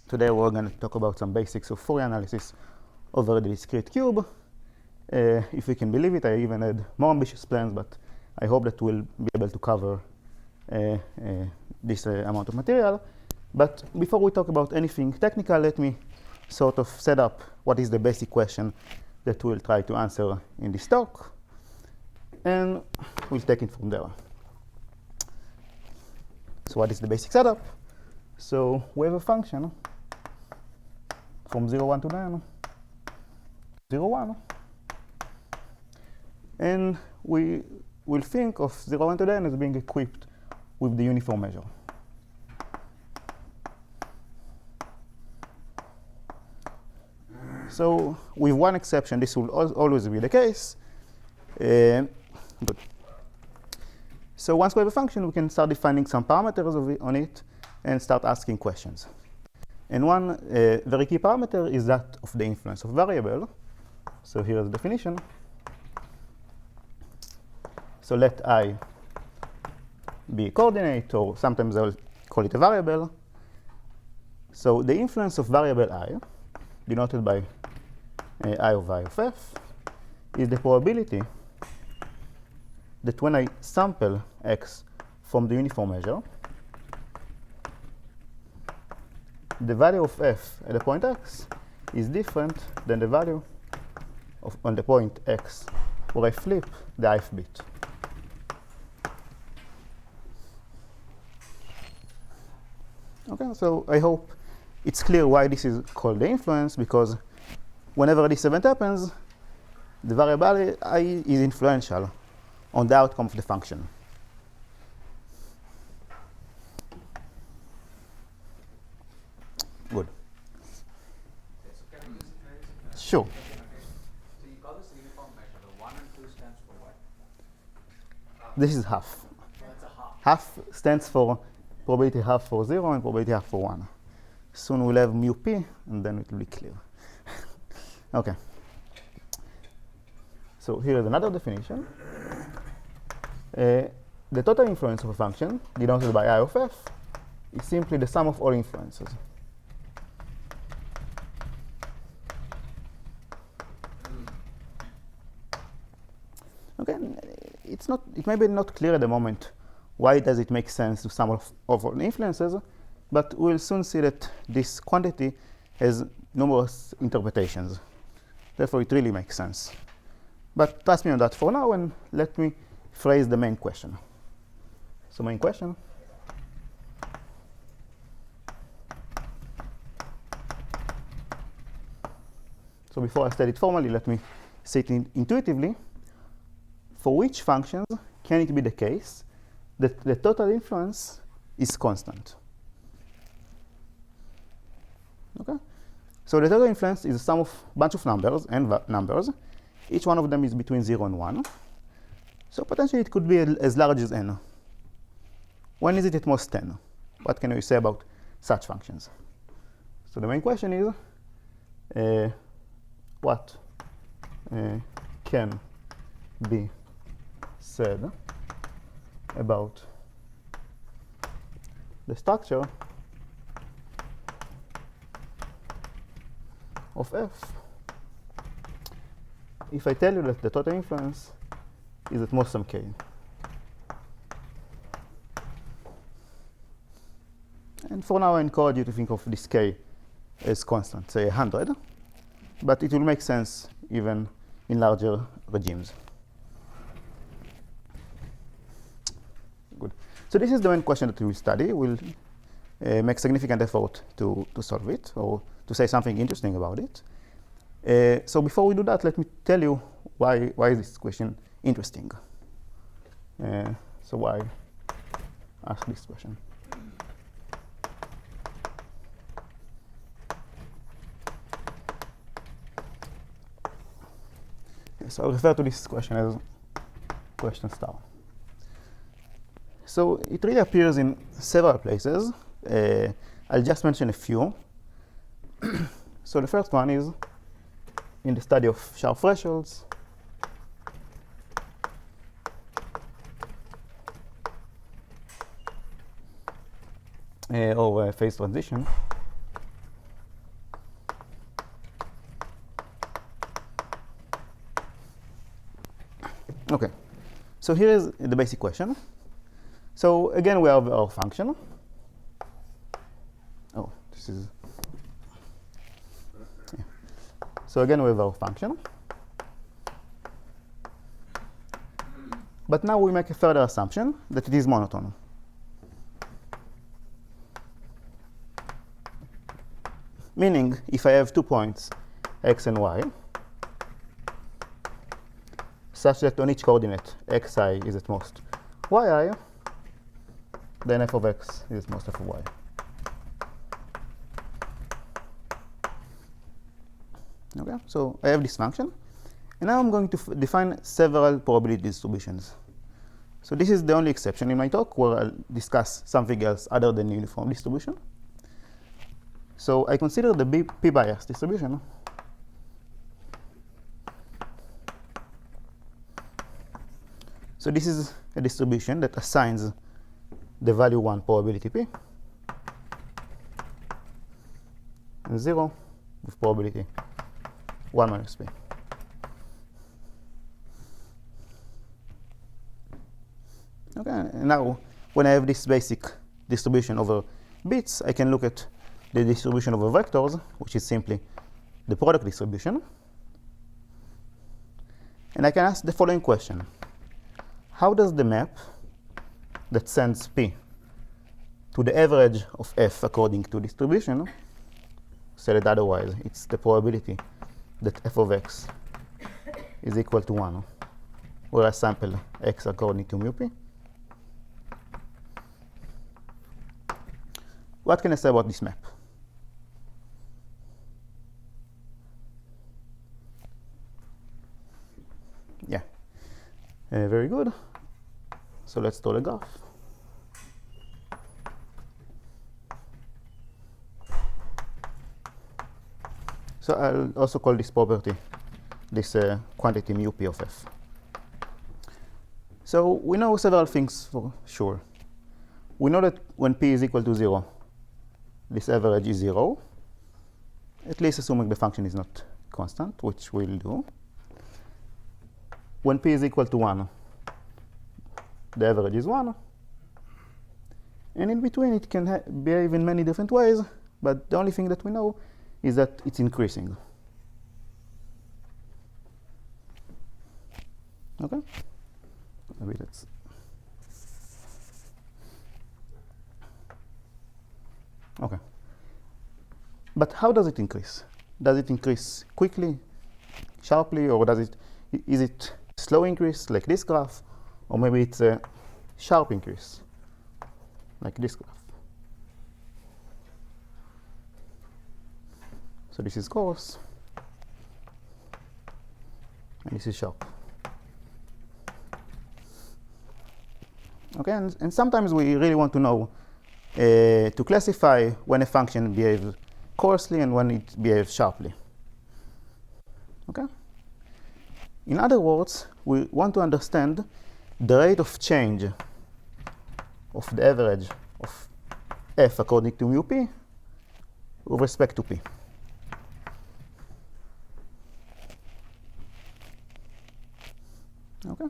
Today we're going to talk about some basics of Fourier analysis over the discrete cube. If we can believe it, I even had more ambitious plans, but I hope that we'll be able to cover this amount of material. But before we talk about anything technical, let me sort of set up what is the basic question that we'll try to answer in this talk. And we'll take it from there. So what is the basic setup? So we have a function from 0, 1 to 9, 0, 1. And we will think of 0, 1 to 9 as being equipped with the uniform measure. So with one exception, this will always be the case. Good. So once we have a function, we can start defining some parameters on it and start asking questions. And one very key parameter is that of the influence of variable. So here is the definition. So let I be a coordinate, or sometimes I'll call it a variable. So the influence of variable I, denoted by I of I of f, is the probability that when I sample x from the uniform measure, the value of f at the point x is different than the value of on the point x where I flip the ith bit. Okay, so I hope it's clear why this is called the influence, because whenever this event happens, the variable I is influential on the outcome of the function. Good. So can I use Sure. So you call this a uniform measure. The 1 and 2 stands for what? This is half. Well, it's a half. Half stands for probability half for 0 and probability half for 1. Soon we'll have mu p, and then it will be clear. Okay. So here is another definition. The total influence of a function, denoted by I of f, is simply the sum of all influences. Okay, it may be not clear at the moment why does it make sense to sum of all influences, but we'll soon see that this quantity has numerous interpretations. Therefore, it really makes sense. But trust me on that for now, and let me phrase the main question. So main question. So before I state it formally, let me say it intuitively. For which functions can it be the case that the total influence is constant? Okay. So the total influence is a sum of a bunch of numbers and numbers. Each one of them is between 0 and 1. So potentially it could be as large as n. When is it at most 10? What can we say about such functions? So the main question is, what can be said about the structure of f if I tell you that the total influence is at most some k. And for now, I encourage you to think of this k as constant, say 100, but it will make sense even in larger regimes. Good. So this is the main question that we will study. We'll make significant effort to solve it, or to say something interesting about it. So before we do that, let me tell you why is this question interesting. So why ask this question? So I'll refer to this question as question star. So it really appears in several places. I'll just mention a few. So the first one is in the study of sharp thresholds. Or phase transition. Okay, so here is the basic question. So again, we have our function. Oh, this is. Yeah. So again, we have our function. But now we make a further assumption that it is monotone. Meaning, if I have 2 points, x and y, such that on each coordinate xi is at most yi, then f of x is at most f of y. Okay, so I have this function, and now I'm going to define several probability distributions. So this is the only exception in my talk where I'll discuss something else other than uniform distribution. So I consider the p-bias distribution. So this is a distribution that assigns the value 1 probability p and 0 with probability 1 minus p. Okay, and now when I have this basic distribution over bits, I can look at the distribution over vectors, which is simply the product distribution. And I can ask the following question. How does the map that sends p to the average of f according to distribution, said otherwise, it's the probability that f of x is equal to 1, where I sample x according to mu p. What can I say about this map? Yeah, very good. So let's draw the graph. So I'll also call this property, this quantity mu p of f. So we know several things for sure. We know that when p is equal to 0, this average is 0, at least assuming the function is not constant, which we'll do. When p is equal to 1, the average is 1. And in between, it can behave in many different ways, but the only thing that we know is that it's increasing. Okay? Maybe that's. Okay. But how does it increase? Does it increase quickly, sharply, or is it slow increase like this graph, or maybe it's a sharp increase like this graph? So this is coarse, and this is sharp. Okay, and sometimes we really want to know to classify when a function behaves coarsely and when it behaves sharply. Okay? In other words, we want to understand the rate of change of the average of f according to mu p with respect to p. Okay?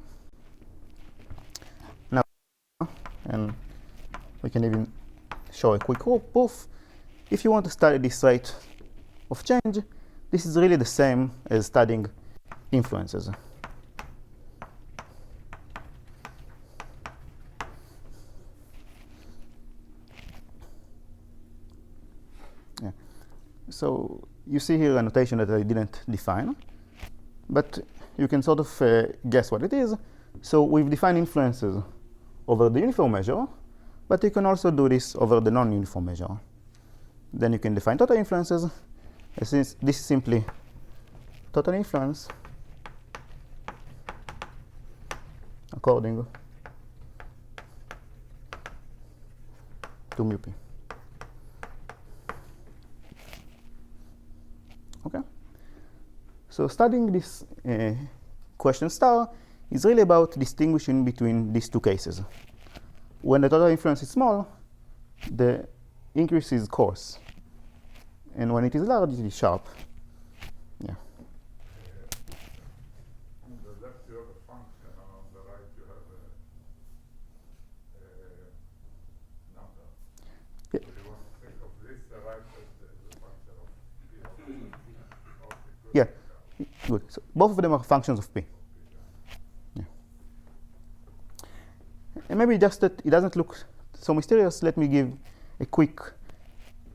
Now, and we can even show a quick proof. If you want to study this rate of change, this is really the same as studying influences. Yeah. So you see here a notation that I didn't define, but you can sort of guess what it is. So we've defined influences over the uniform measure, but you can also do this over the non-uniform measure. Then you can define total influences. Since this is simply total influence according to mu p. Okay? So studying this question star is really about distinguishing between these two cases. When the total influence is small, the increase is coarse. And when it is large, it is sharp. Yeah. That's the other function. Good. So both of them are functions of p. Yeah. And maybe just that it doesn't look so mysterious, let me give a quick,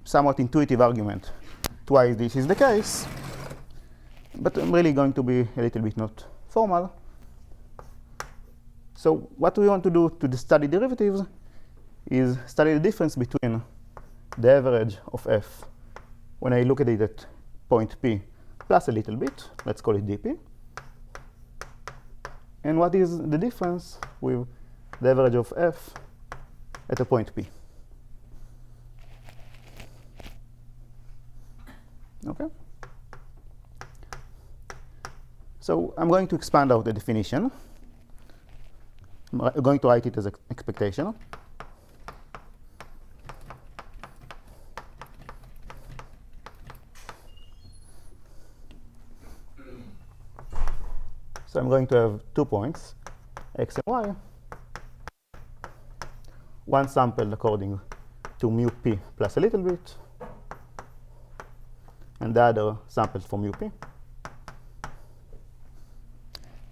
somewhat intuitive argument to why this is the case. But I'm really going to be a little bit not formal. So what we want to do to study derivatives is study the difference between the average of f when I look at it at point P plus a little bit, let's call it dp, and what is the difference with the average of f at a point P. Okay? So I'm going to expand out the definition. I'm going to write it as expectation. So I'm going to have 2 points, x and y, one sampled according to mu p plus a little bit, and the other sampled for mu p.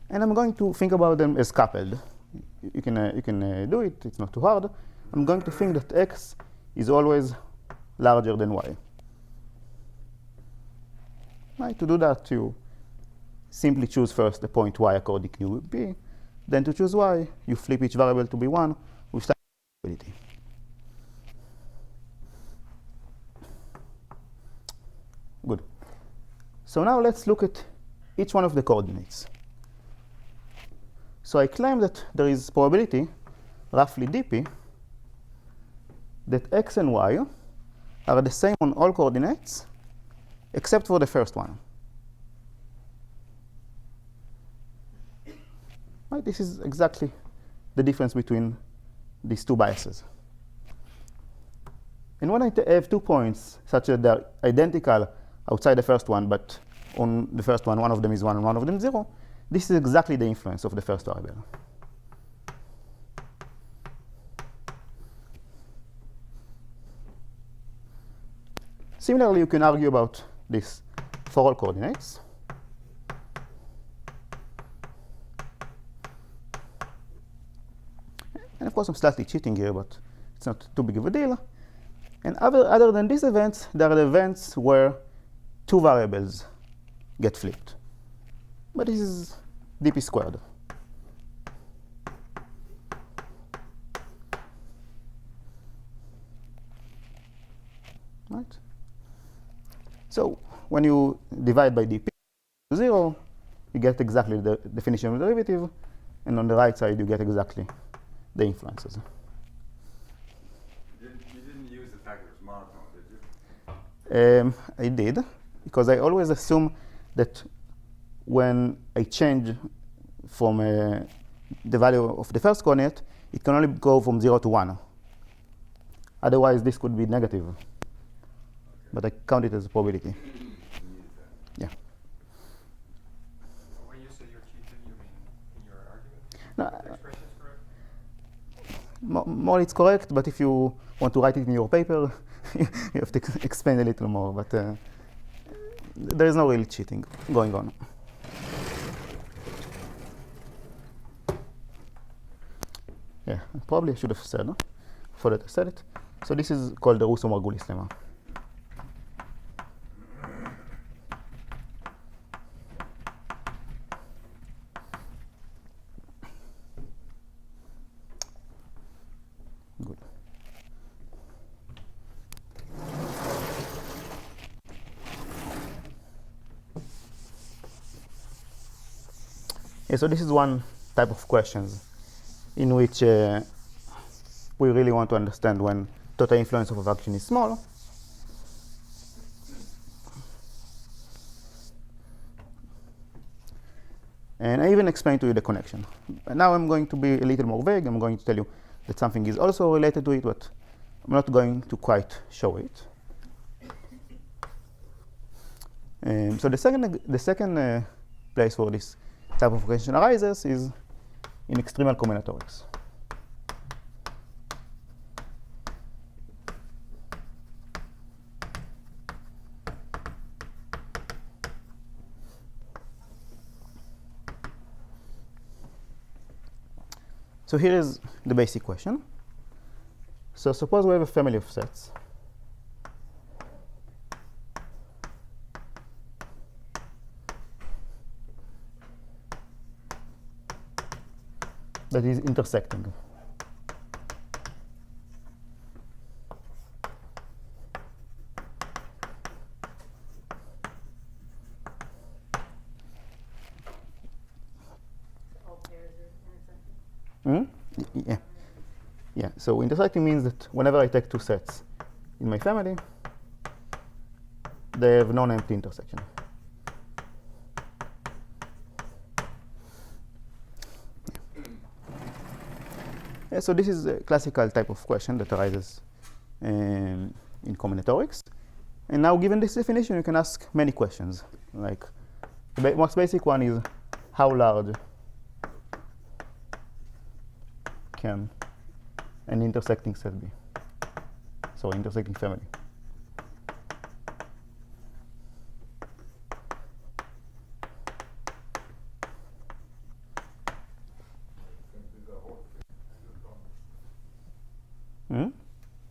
And I'm going to think about them as coupled. You can do it, it's not too hard. I'm going to think that x is always larger than y. Right? To do that, you simply choose first the point y according to p. Then to choose y, you flip each variable to be 1 with some probability. Good. So now let's look at each one of the coordinates. So I claim that there is probability, roughly dp, that x and y are the same on all coordinates except for the first one. Right? This is exactly the difference between these two biases. And when I have 2 points such that they're identical outside the first one, but on the first one, one of them is 1 and one of them is 0, this is exactly the influence of the first variable. Similarly, you can argue about this for all coordinates. And of course, I'm slightly cheating here, but it's not too big of a deal. And other than these events, there are the events where 2 variables get flipped. But this is dp squared. Right? So when you divide by dp to 0, you get exactly the definition of the derivative. And on the right side, you get exactly the influences. You didn't use the fact that it's monotone, did you? I did, because I always assume that when I change from the value of the first coordinate, it can only go from 0 to 1. Otherwise, this could be negative. Okay. But I count it as a probability. Yeah. When you say you're cheating, you mean in your argument? No, The expression is correct? more it's correct, but if you want to write it in your paper, you have to explain a little more. But there is no real cheating going on. Yeah, probably I should have said, before that I said it. So this is called the Russo-Margulis lemma. Good. Yeah, so this is one type of questions in which we really want to understand when total influence of a function is small. And I even explained to you the connection. And now I'm going to be a little more vague. I'm going to tell you that something is also related to it, but I'm not going to quite show it. So the second place where this type of question arises is in extremal combinatorics. So here is the basic question. So suppose we have a family of sets. That is intersecting. Yeah. Yeah. So intersecting means that whenever I take two sets in my family, they have non-empty intersection. Yeah, so this is a classical type of question that arises in combinatorics. And now, given this definition, you can ask many questions. Like the most basic one is, how large can an intersecting set be? So intersecting family. Hmm?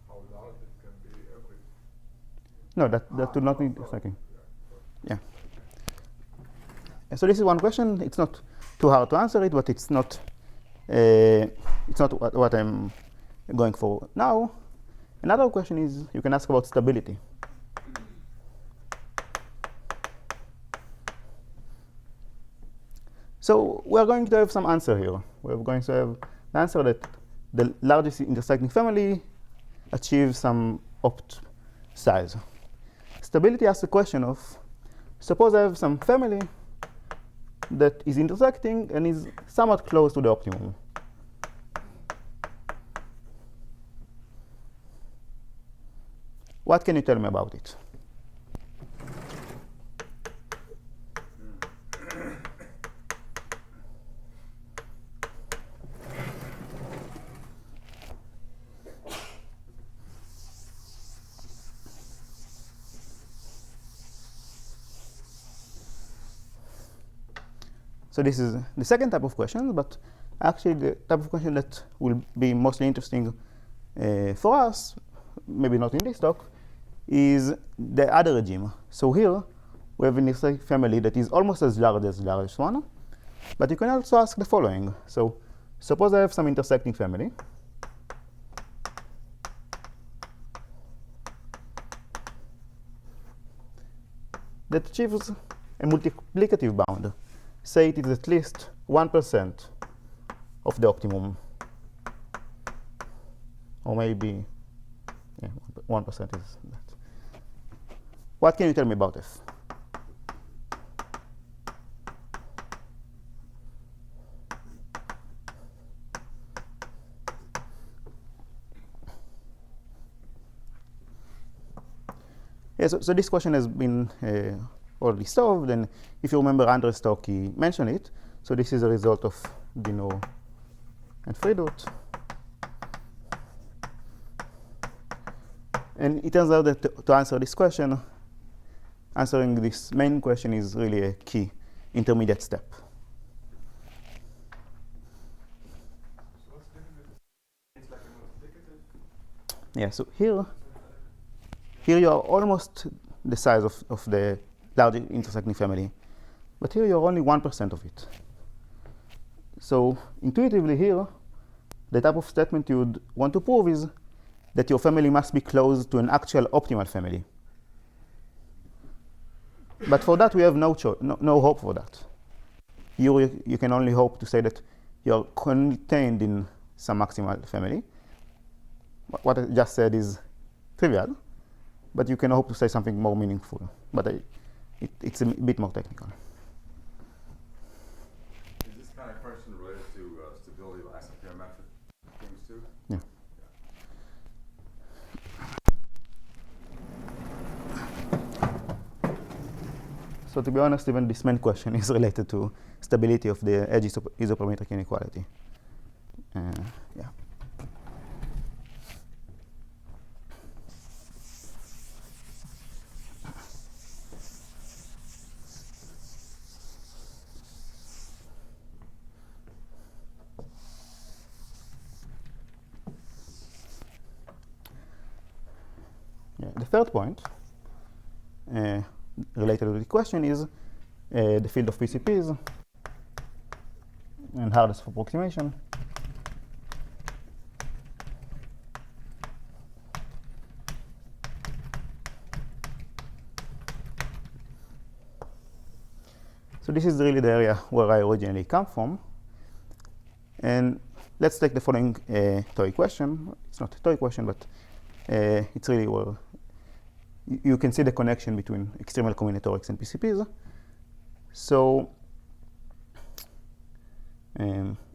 How large it can be every. No, that would not need intersecting. Yeah. So this is one question. It's not too hard to answer it, but it's not what I'm going for now. Another question is, you can ask about stability. So we're going to have some answer here. We're going to have the answer that the largest intersecting family achieves some opt size. Stability asks the question of, suppose I have some family that is intersecting and is somewhat close to the optimum. What can you tell me about it? So this is the second type of question, but actually the type of question that will be mostly interesting for us, maybe not in this talk, is the other regime. So here we have an intersecting family that is almost as large as the largest one, but you can also ask the following. So suppose I have some intersecting family that achieves a multiplicative bound. Say it is at least 1% of the optimum, or maybe 1% is that. What can you tell me about this? Yeah, so this question has been already solved, and if you remember Andre's talk, he mentioned it. So this is a result of Dino and Friedut. And it turns out that to answer this question, answering this main question is really a key intermediate step. So what's the difference? It's like a multiplicative. Yeah, so here you are almost the size of the large intersecting family, but here you're only 1% of it. So intuitively here, the type of statement you would want to prove is that your family must be close to an actual optimal family. But for that, we have no hope for that. You can only hope to say that you're contained in some maximal family. What I just said is trivial, but you can hope to say something more meaningful. But it's a bit more technical. Is this kind of question related to stability of isoperimetric things too? Yeah. So to be honest, even this main question is related to stability of the edge isoperimetric inequality. Yeah. third point related to the question is the field of PCPs and hardness of approximation. So this is really the area where I originally come from. And let's take the following TOEIC question. It's not a TOEIC question, but it's really where you can see the connection between extremal combinatorics and PCPs. So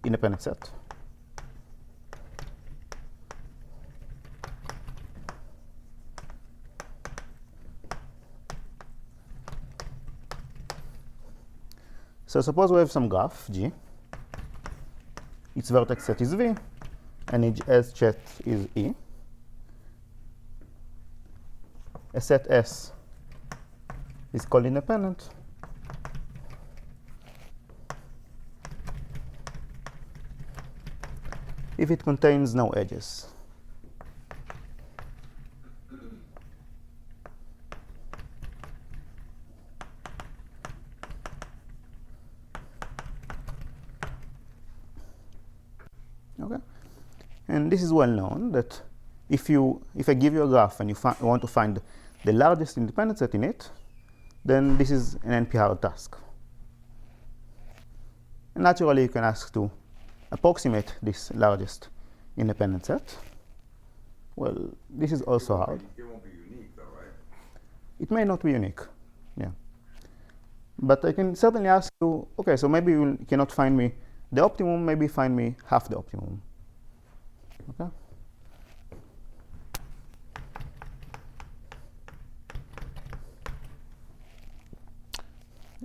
independent set. So suppose we have some graph G. Its vertex set is V, and its edge set is E. A set S is called independent. If it contains no edges. Okay, and this is well known that if I give you a graph and you want to find the largest independent set in it, then this is an NP-hard task. And naturally, you can ask to approximate this largest independent set. Well, this is also hard. It won't be unique, though, right? It may not be unique, yeah. But I can certainly ask you, okay, so maybe you cannot find me the optimum, maybe find me half the optimum. Okay?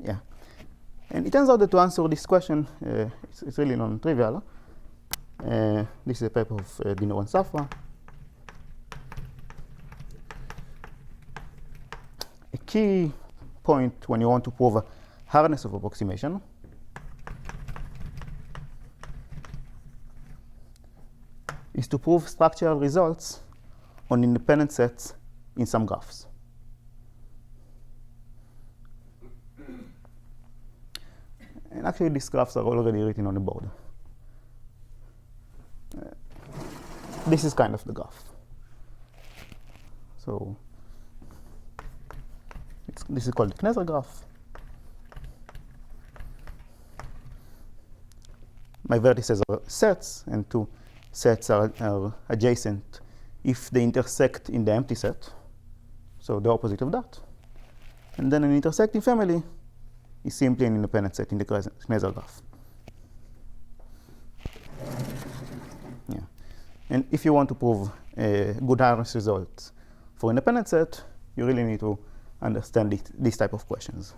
Yeah. And it turns out that to answer this question, it's really non-trivial. This is a paper of Dino and Safra. A key point when you want to prove hardness of approximation is to prove structural results on independent sets in some graphs. And actually, these graphs are already written on the board. This is kind of the graph. So this is called the Kneser graph. My vertices are sets, and two sets are adjacent if they intersect in the empty set, so the opposite of that. And then an intersecting family is simply an independent set in the Kneser graph. Yeah. And if you want to prove good hardness results for independent set, you really need to understand these type of questions.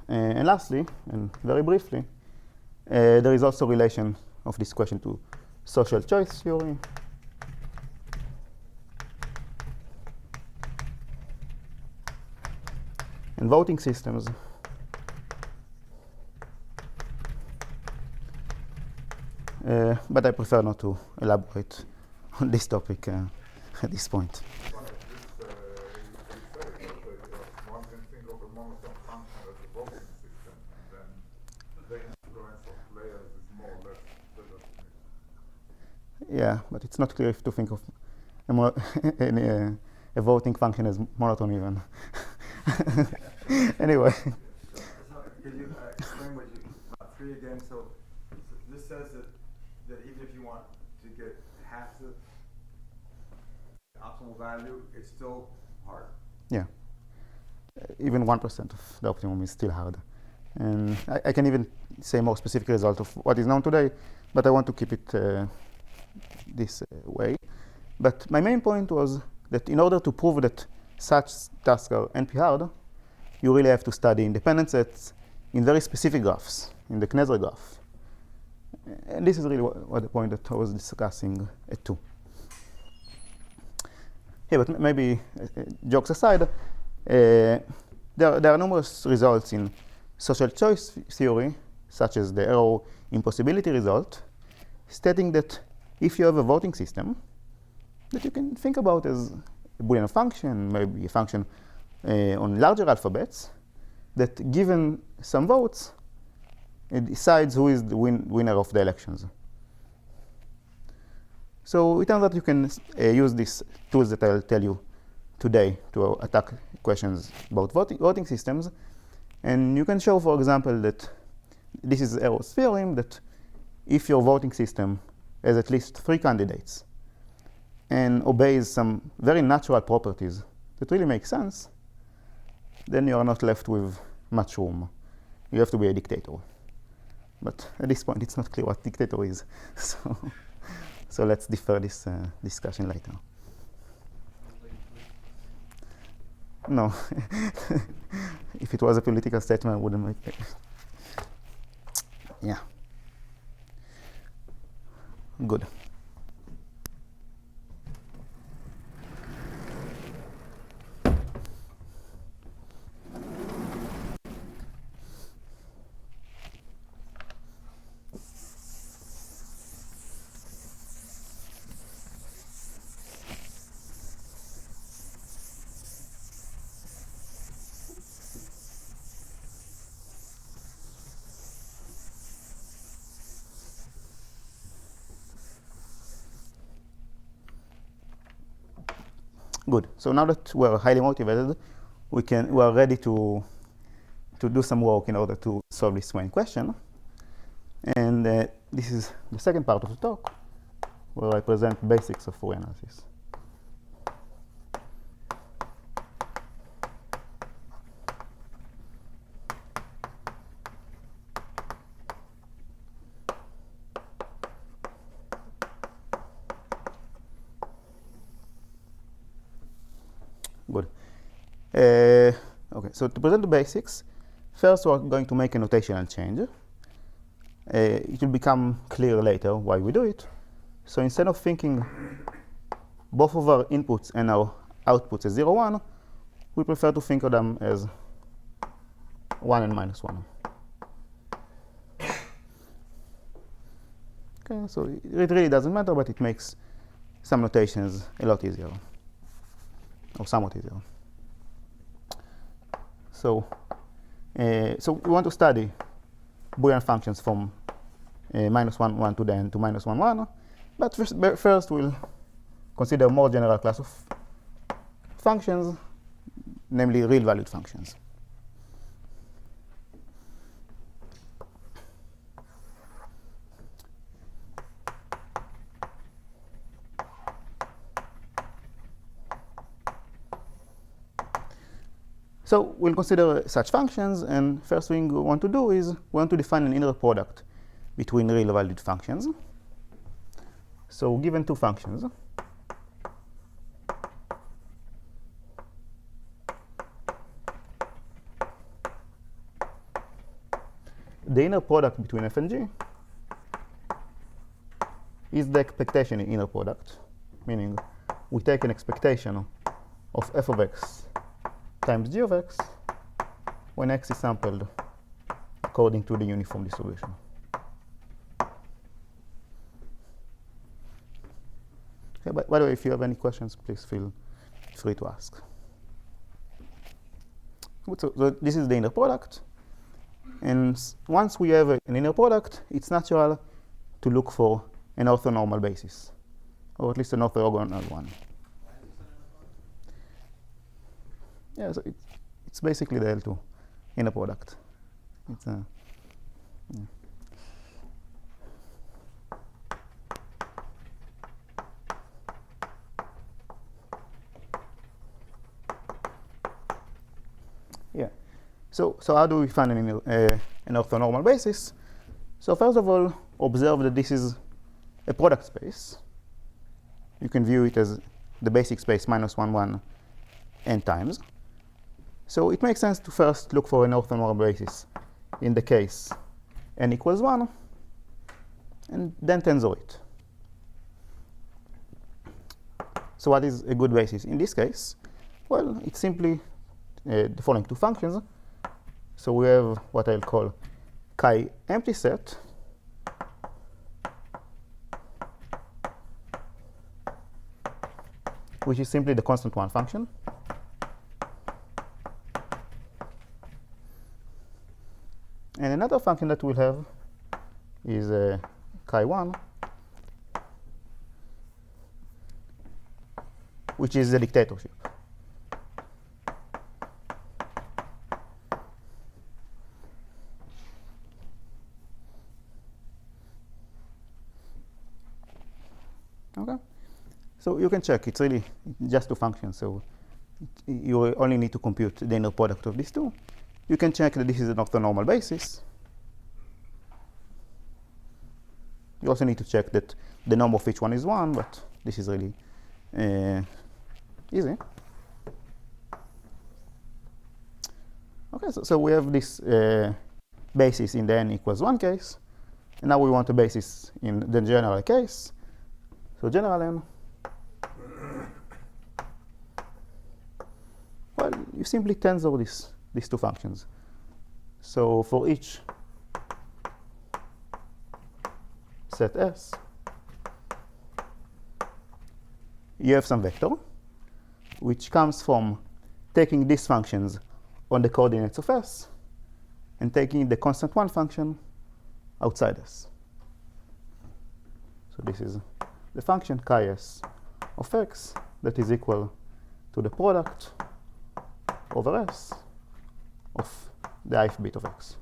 And lastly, and very briefly, there is also relation of this question to social choice theory. And voting systems. But I prefer not to elaborate on this topic at this point. One can think of a monotone function as a voting system, and then the influence of layers is more or less deterministic. Yeah, but it's not clear if to think of a voting function as monotone even. Anyway. So could you explain what you about 3 again? So this says that even if you want to get half the optimal value, it's still hard. Yeah. Even 1% of the optimum is still hard. And I can even say more specific result of what is known today, but I want to keep it this way. But my main point was that in order to prove that such tasks are NP-hard, you really have to study independent sets in very specific graphs, in the Kneser graph. And this is really what the point that I was discussing at 2. Yeah, but maybe jokes aside, there are numerous results in social choice theory, such as the error impossibility result, stating that if you have a voting system that you can think about as a Boolean function, maybe a function on larger alphabets, that given some votes, it decides who is the winner of the elections. So it turns out you can use these tools that I'll tell you today to attack questions about voting systems. And you can show, for example, that this is Arrow's theorem, that if your voting system has at least 3 candidates and obeys some very natural properties that really make sense, then you are not left with much room. You have to be a dictator. But at this point, it's not clear what dictator is. So let's defer this discussion later. No. If it was a political statement, I wouldn't make it. Yeah. Good. Good. So now that we're highly motivated, we are ready to do some work in order to solve this main question. And this is the second part of the talk, where I present basics of Fourier analysis. Good. Okay, so to present the basics, first we're going to make a notational change. It will become clear later why we do it. So instead of thinking both of our inputs and our outputs as 0, 1, we prefer to think of them as 1 and minus 1. Okay, so it really doesn't matter, but it makes some notations a lot easier. Or somewhat easier. So we want to study Boolean functions from minus 1, 1 to the n to minus 1, 1. But first we'll consider a more general class of functions, namely real-valued functions. So we'll consider such functions, and first thing we want to do is we want to define an inner product between real-valued functions. So given 2 functions, the inner product between f and g is the expectation inner product, meaning we take an expectation of f of x times g of x when x is sampled according to the uniform distribution. Okay, by the way, if you have any questions, please feel free to ask. So this is the inner product. And once we have an inner product, it's natural to look for an orthonormal basis, or at least an orthogonal one. Yeah, so it's basically the L2 inner product. It's yeah. So how do we find an orthonormal basis? So first of all, observe that this is a product space. You can view it as the basic space minus 1, 1 n times. So it makes sense to first look for an orthonormal basis in the case n equals 1, and then tensor it. So what is a good basis in this case? Well, it's simply the following 2 functions. So we have what I'll call chi empty set which is simply the constant one function. And another function that we'll have is chi1, which is the dictatorship. Okay, so you can check. It's really just two functions, so you only need to compute the inner product of these two. You can check that this is an orthonormal basis. You also need to check that the norm of each one is 1, but this is really easy. Okay, so we have this basis in the n equals 1 case, and now we want a basis in the general case. So general n, well, you simply tensor these two functions. So for each set S, you have some vector, which comes from taking these functions on the coordinates of S and taking the constant one function outside S. So this is the function chi S of X that is equal to the product over S of the ith bit of X.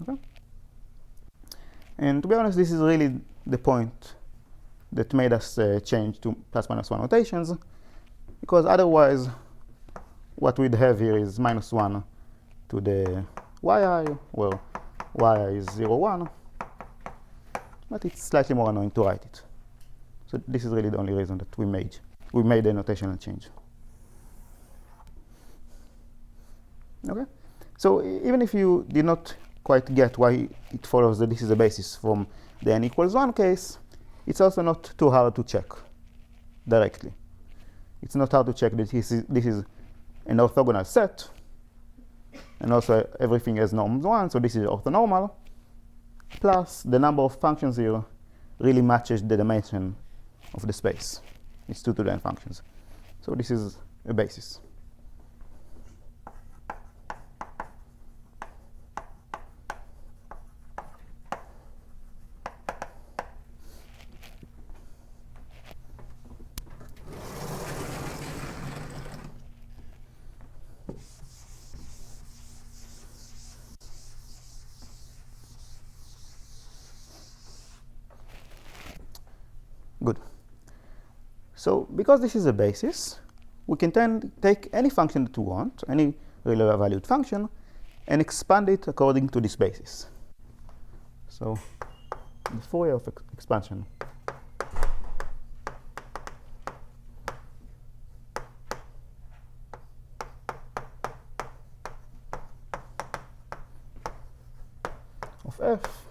Okay. And to be honest, this is really the point that made us change to +-1 notations, because otherwise what we'd have here is -1 to the yi, where yi is 0, 1, but it's slightly more annoying to write it. So this is really the only reason that we made the notational change. Okay, so even if you did not quite get why it follows that this is a basis from the n equals 1 case, it's also not too hard to check directly. It's not hard to check that this is an orthogonal set, and also everything has norms 1, so this is orthonormal, plus the number of functions here really matches the dimension of the space. It's 2 to the n functions. So this is a basis. Good. So because this is a basis, we can then take any function that we want, any real valued function, and expand it according to this basis. So the Fourier of expansion of f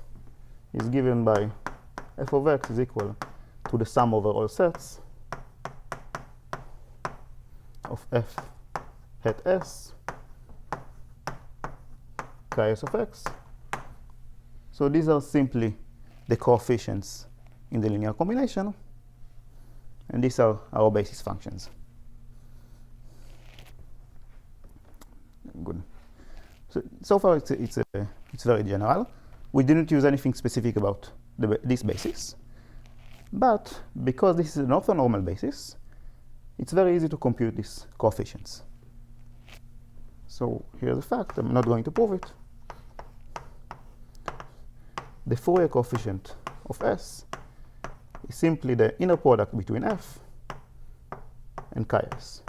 is given by f of x is equal to the sum over all sets of f hat s chi s of x. So these are simply the coefficients in the linear combination, and these are our basis functions. Good. So far it's very general. We didn't use anything specific about this basis. But because this is an orthonormal basis, it's very easy to compute these coefficients. So here's a fact. I'm not going to prove it. The Fourier coefficient of S is simply the inner product between f and chi s.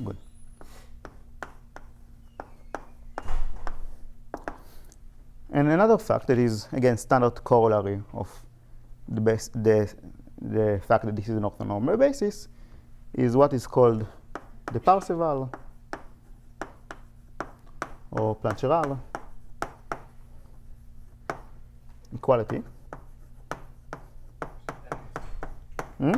Good. And another fact that is, again, standard corollary of the fact that this is an orthonormal basis is what is called the Parseval or Plancherel equality. Hmm?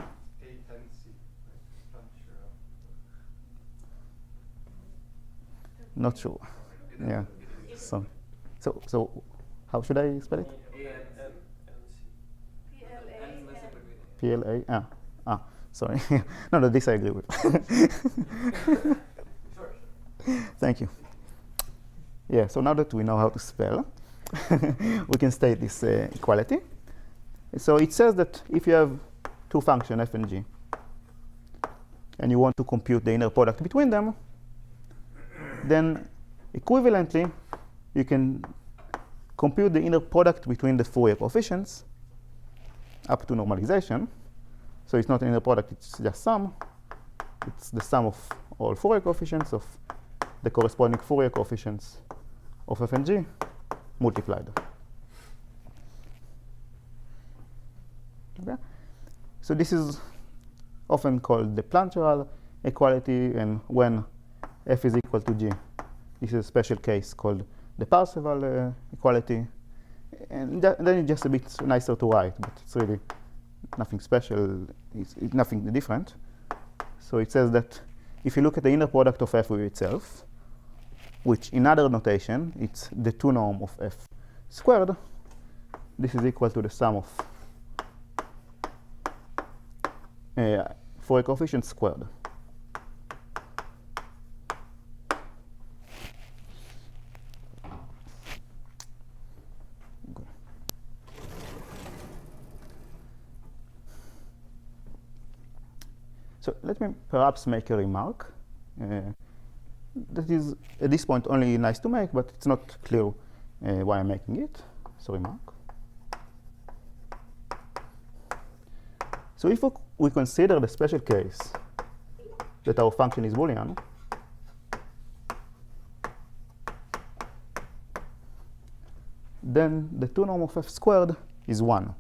Not sure. Yeah. So how should I spell it? PLA. Sorry. No, this I agree with. Thank you. Yeah, so now that we know how to spell, we can state this equality. So it says that if you have two functions, f and g, and you want to compute the inner product between them, then equivalently, you can compute the inner product between the Fourier coefficients up to normalization. So it's not an inner product, it's just sum. It's the sum of all Fourier coefficients of the corresponding Fourier coefficients of f and g multiplied. Okay? So this is often called the Plancherel equality, and when f is equal to g, this is a special case called the Parseval equality. And then it's just a bit nicer to write, but it's really nothing special, it's nothing different. So it says that if you look at the inner product of f with itself, which in other notation, it's the 2 norm of f squared, this is equal to the sum of Fourier coefficients squared. Good. So let me perhaps make a remark. That is, at this point, only nice to make, but it's not clear why I'm making it. So remark. So if we consider the special case that our function is Boolean, then the 2 norm of f squared is 1.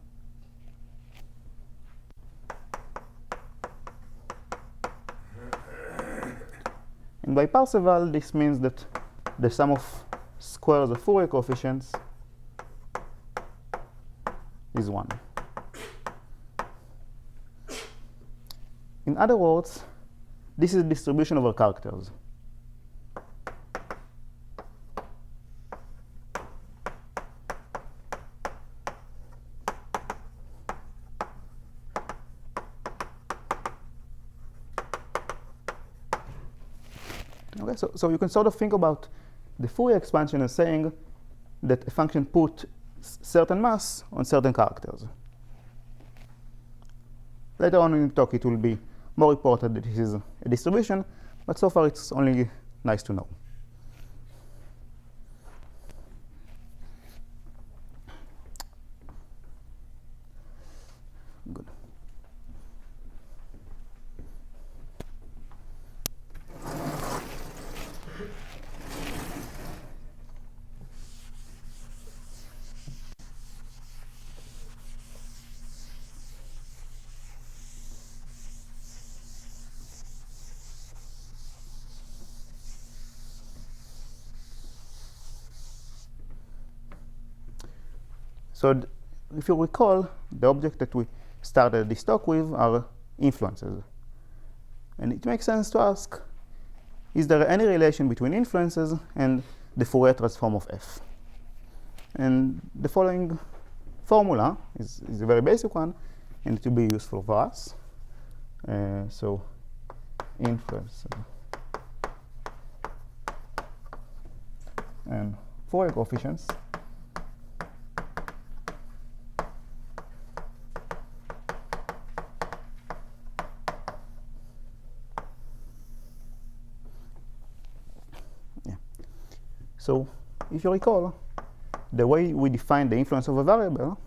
And by Parseval, this means that the sum of squares of Fourier coefficients is 1. In other words, this is a distribution over characters. Okay, so you can sort of think about the Fourier expansion as saying that a function put certain mass on certain characters. Later on in the talk, it will be more reported that this is a distribution, but so far it's only nice to know. Good. So if you recall, the object that we started this talk with are influences. And it makes sense to ask, is there any relation between influences and the Fourier transform of f? And the following formula is a very basic one, and it will be useful for us. So influence and Fourier coefficients So if you recall, the way we define the influence of a variable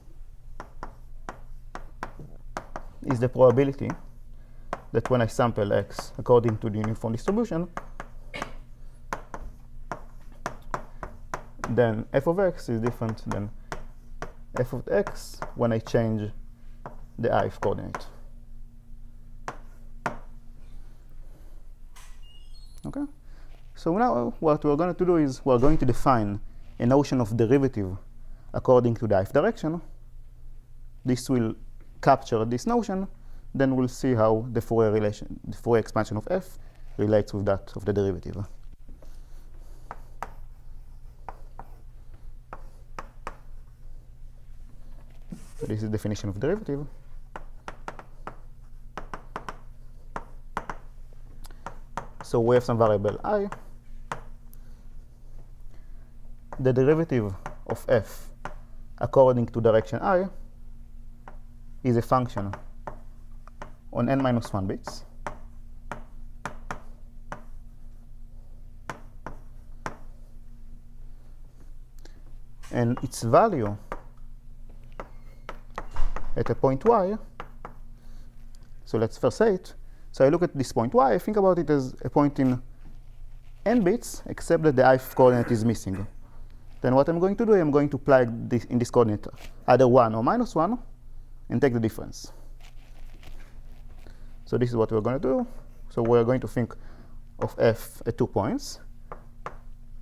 is the probability that when I sample x according to the uniform distribution, then f of x is different than f of x when I change the ith coordinate. Okay? So now what we're going to do is we're going to define a notion of derivative according to the if direction. This will capture this notion. Then we'll see how the Fourier expansion of f relates with that of the derivative. So this is the definition of derivative. So we have some variable I. The derivative of f according to direction I is a function on n-1 bits. And its value at a point y, so let's first say it. So I look at this point y, I think about it as a point in n bits, except that the ith coordinate is missing. Then what I'm going to do, I'm going to plug this in this coordinate either 1 or -1 and take the difference. So this is what we're going to do. So we're going to think of f at 2 points.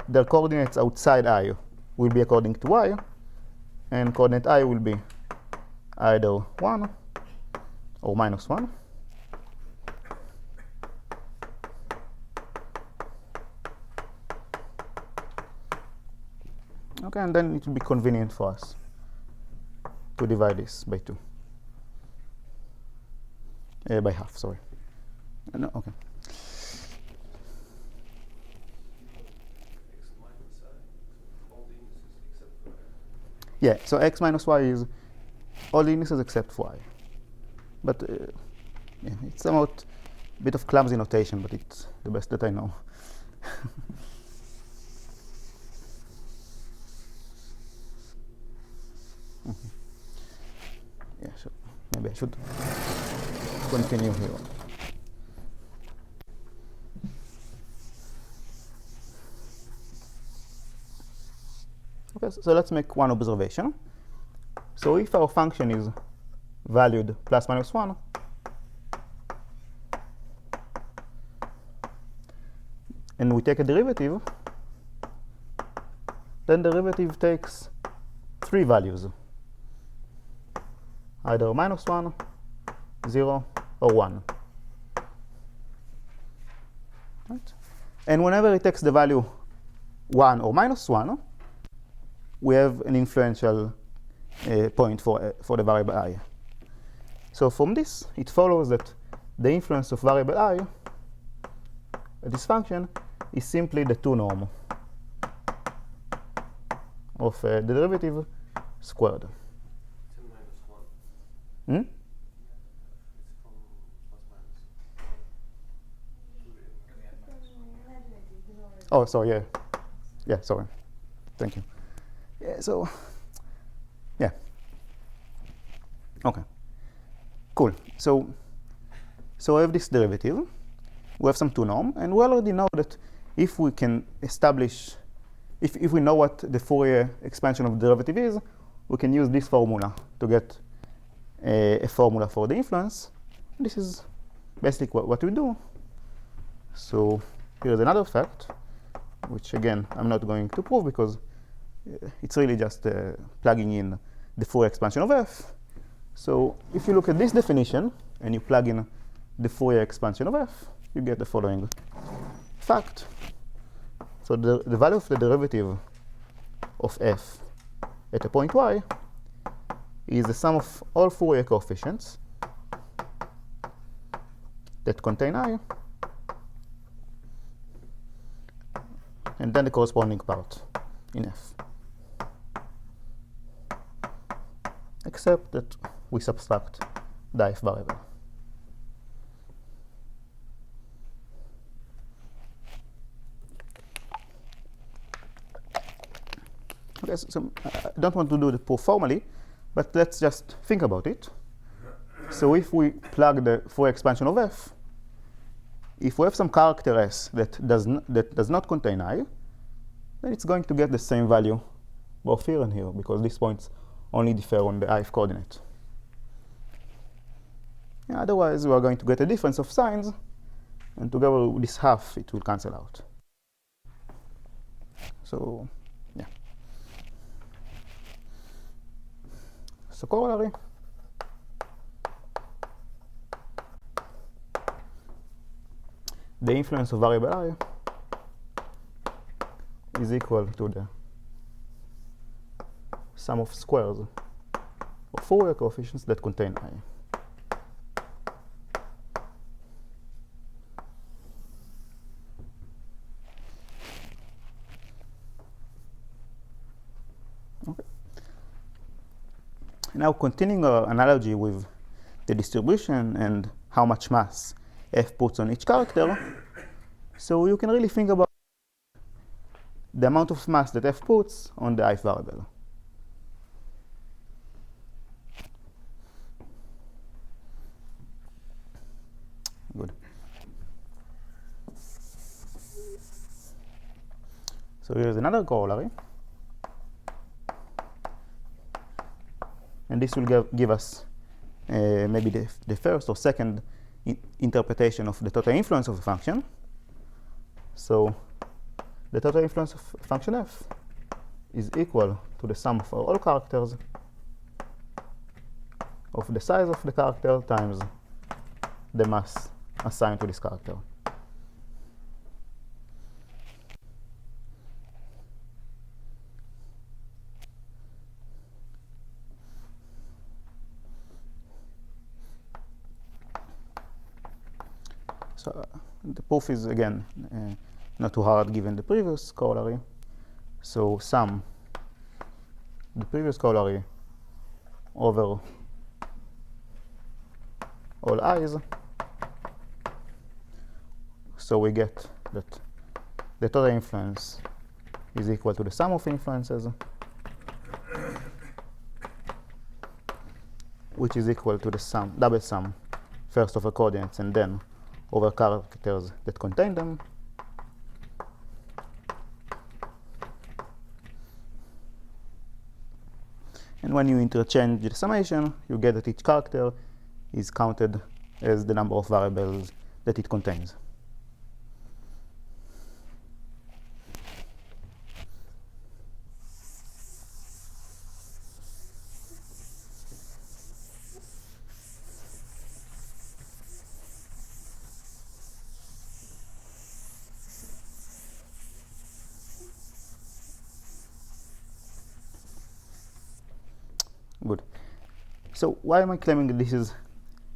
The coordinates outside I will be according to y, and coordinate I will be either 1 or -1. Okay, and then it will be convenient for us to divide this by 2. By half, sorry. No, okay. Yeah, so x minus y is all the indices except y. But yeah, it's somewhat a bit of clumsy notation, but it's the best that I know. Yeah, so maybe I should continue here. Okay, so let's make one observation. So if our function is valued ±1, and we take a derivative, then the derivative takes 3 values, either -1, 0, or 1. Right? And whenever it takes the value 1 or -1, we have an influential point for the variable I. So from this, it follows that the influence of variable I at this function is simply the 2 norm of the derivative squared. Hmm? Oh, sorry, yeah. Yeah, sorry. Thank you. Yeah, so, yeah. Okay. Cool. So I have this derivative. We have some 2 norm, and we already know that if we can establish, if we know what the Fourier expansion of the derivative is, we can use this formula to get a formula for the influence. This is basically what we do. So here's another fact, which again I'm not going to prove because it's really just plugging in the Fourier expansion of f. So if you look at this definition and you plug in the Fourier expansion of f, you get the following fact. So the value of the derivative of f at a point y is the sum of all Fourier coefficients that contain I, and then the corresponding part in f. Except that we subtract the if variable. Okay, so I don't want to do the proof formally, but let's just think about it. So if we plug the Fourier expansion of f, if we have some character s that does not contain I, then it's going to get the same value both here and here, because these points only differ on the ith coordinate. Yeah, otherwise, we are going to get a difference of signs, and together with this half, it will cancel out. So, yeah. So corollary. The influence of variable I is equal to the sum of squares of Fourier coefficients that contain I. Okay. Now continuing our analogy with the distribution and how much mass f puts on each character, so you can really think about the amount of mass that f puts on the ith variable. Good. So here's another corollary. And this will give us maybe the first or second interpretation of the total influence of a function. So the total influence of function f is equal to the sum of all characters of the size of the character times the mass assigned to this character. So the proof is, again, not too hard given the previous corollary. So sum the previous corollary over all i's. So we get that the total influence is equal to the sum of influences, which is equal to the sum, double sum, first over coordinates and then over characters that contain them. And when you interchange the summation, you get that each character is counted as the number of variables that it contains. Good. So why am I claiming that this is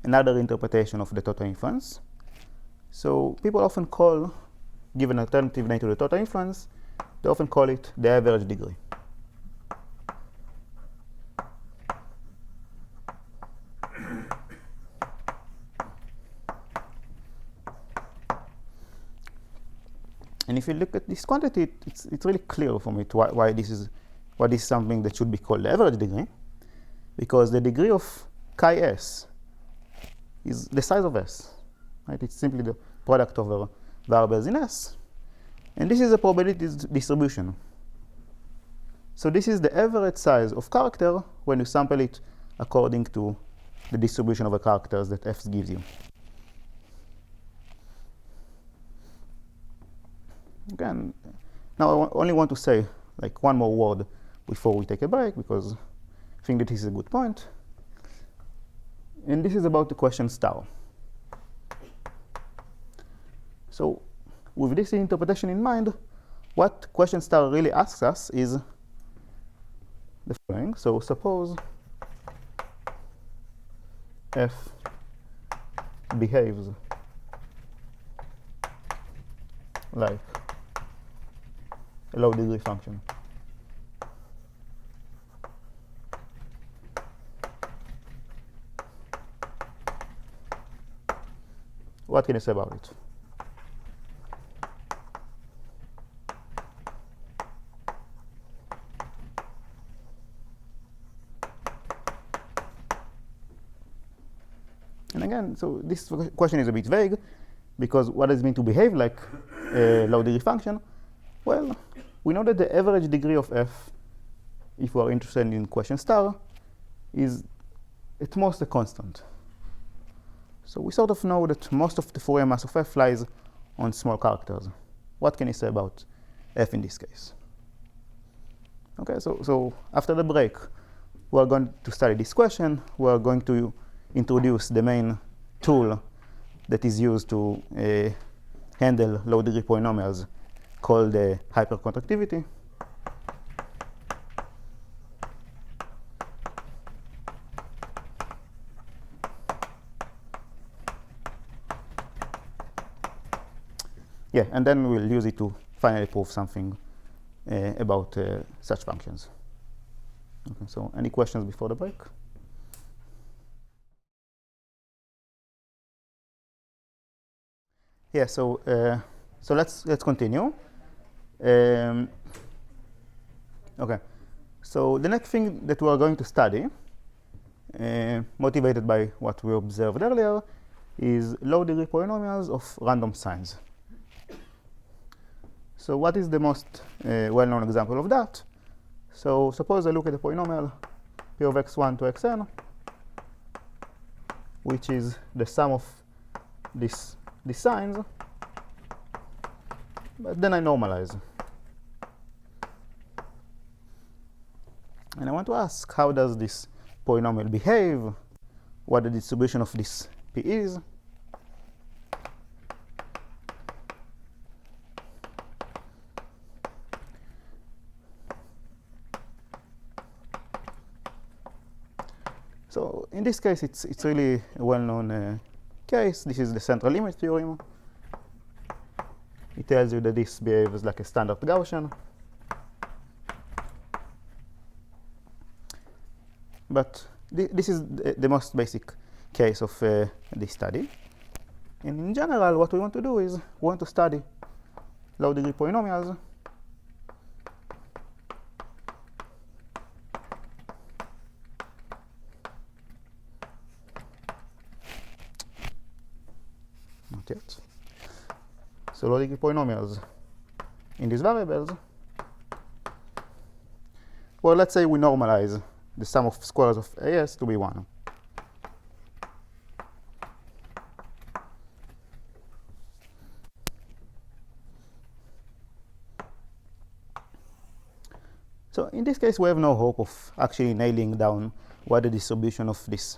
another interpretation of the total influence? So people often call, give an alternative name to the total influence, they often call it the average degree. And if you look at this quantity, it's really clear for me why this is something that should be called the average degree. Because the degree of chi s is the size of s, right? It's simply the product over variables in s. And this is a probability distribution. So this is the average size of character when you sample it according to the distribution of the characters that f gives you. Again, now I only want to say like one more word before we take a break, because I think that this is a good point. And this is about the question star. So with this interpretation in mind, what question star really asks us is the following. So suppose f behaves like a low degree function. What can you say about it? And again, so this question is a bit vague, because what does it mean to behave like a low degree function? Well, we know that the average degree of f, if we are interested in question star, is at most a constant. So we sort of know that most of the Fourier mass of f lies on small characters. What can you say about f in this case? Okay, so after the break, we are going to study this question. We are going to introduce the main tool that is used to handle low-degree polynomials called hypercontractivity. Yeah, and then we'll use it to finally prove something about such functions. Okay, so any questions before the break? Yeah, so let's continue. Okay, so the next thing that we are going to study, motivated by what we observed earlier, is low-degree polynomials of random signs. So what is the most well-known example of that? So suppose I look at the polynomial p of x1 to xn, which is the sum of these signs, but then I normalize. And I want to ask, how does this polynomial behave? What the distribution of this p is? So in this case, it's really a well-known case. This is the central limit theorem. It tells you that this behaves like a standard Gaussian. But this is the most basic case of this study. And in general, what we want to do is we want to study low-degree polynomials not yet. So low-degree polynomials in these variables. Well, let's say we normalize the sum of squares of AS to be 1. So in this case, we have no hope of actually nailing down what the distribution of this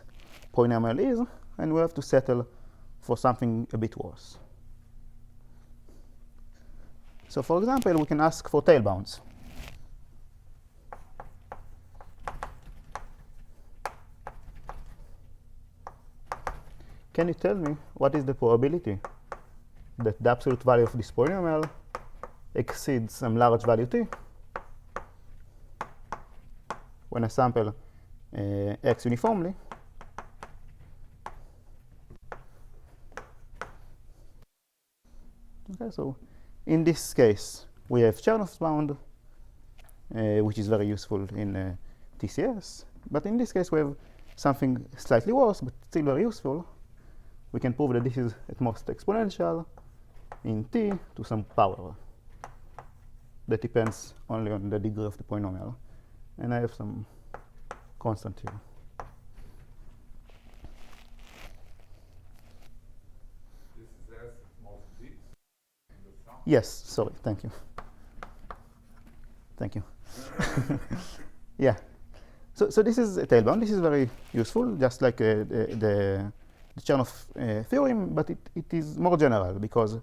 polynomial is, and we have to settle for something a bit worse. So for example, we can ask for tail bounds. Can you tell me what is the probability that the absolute value of this polynomial exceeds some large value t when I sample x uniformly? Okay, so in this case, we have Chernow's bound, which is very useful in TCS. But in this case, we have something slightly worse, but still very useful. We can prove that this is at most exponential in t to some power that depends only on the degree of the polynomial. And I have some constant here. This is S most D in the sum. Yes, sorry, thank you. Thank you. Yeah. So this is a tail bound. This is very useful, just like the Chernoff theorem, but it is more general because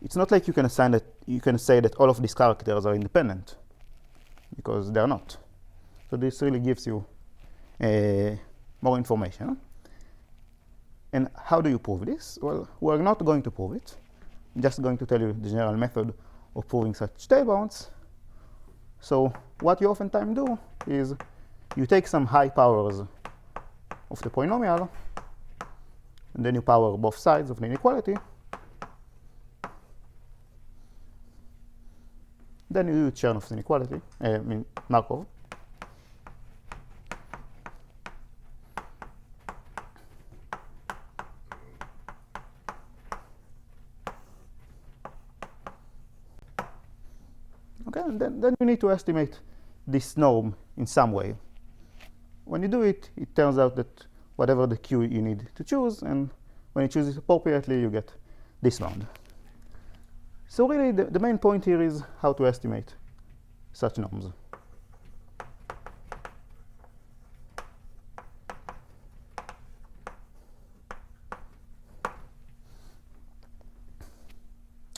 it's not like you can assign that you can say that all of these characters are independent, because they are not. So this really gives you more information. And how do you prove this? Well, we're not going to prove it. I'm just going to tell you the general method of proving such tail bounds. So what you oftentimes do is you take some high powers of the polynomial, and then you power both sides of the inequality. Then you do Chernoff's inequality, Markov. Okay, and then you need to estimate this norm in some way. When you do it, it turns out that whatever the Q you need to choose, and when you choose it appropriately, you get this bound. So really, the main point here is how to estimate such norms.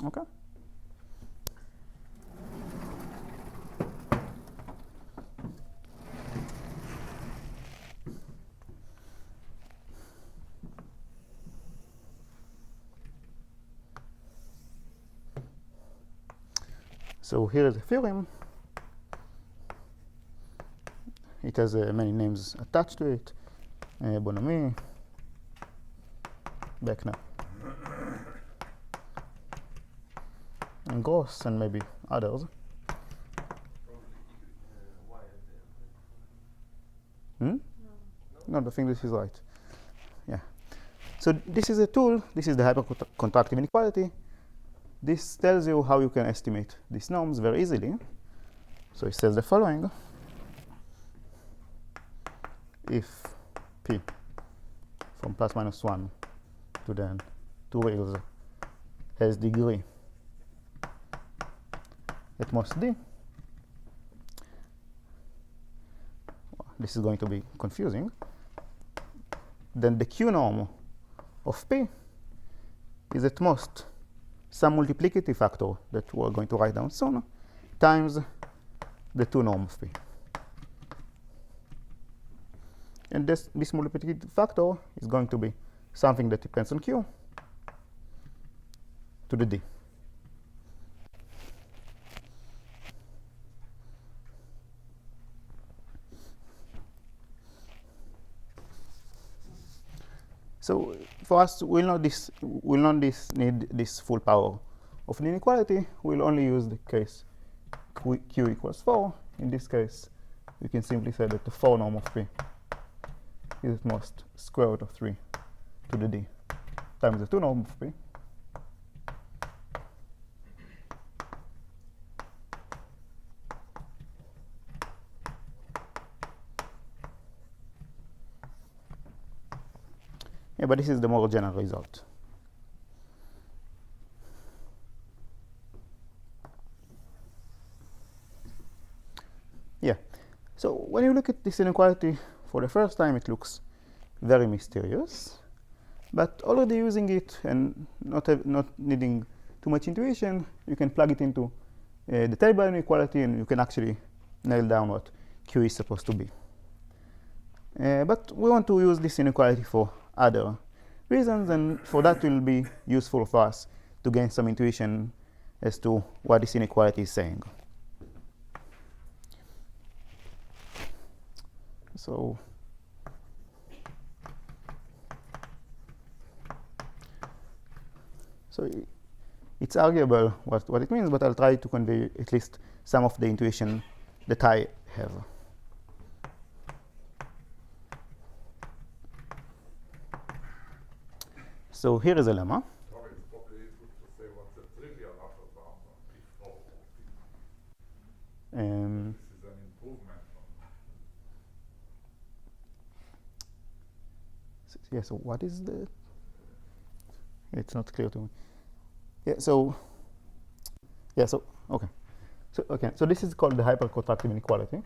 Okay. So here is a theorem. It has many names attached to it. Bonamy, Beckner, and Gross, and maybe others. Hmm? No, I think this is right. Yeah. So this is a tool. This is the hypercontractive inequality. This tells you how you can estimate these norms very easily. So it says the following. If P from plus minus 1 to then 2 reals has degree at most D, this is going to be confusing, then the Q norm of P is at most some multiplicative factor that we're going to write down soon times the 2 norm of P. And this multiplicative factor is going to be something that depends on Q to the D. So for us, we'll not need this full power of an inequality. We'll only use the case Q equals 4. In this case, we can simply say that the 4 norm of P is at most square root of 3 to the D times the 2 norm of P. Yeah, but this is the more general result. Yeah. So when you look at this inequality for the first time, it looks very mysterious. But already using it and not needing too much intuition, you can plug it into the table inequality, and you can actually nail down what Q is supposed to be. But we want to use this inequality for other reasons, and for that it will be useful for us to gain some intuition as to what this inequality is saying. So it's arguable what it means, but I'll try to convey at least some of the intuition that I have. So here is a lemma. Sorry, it's probably good to say what's the trivial upper bound on P4. This is an improvement on. Yeah, so what is the... It's not clear to me. Yeah, so okay. So this is called the hypercontractive inequality.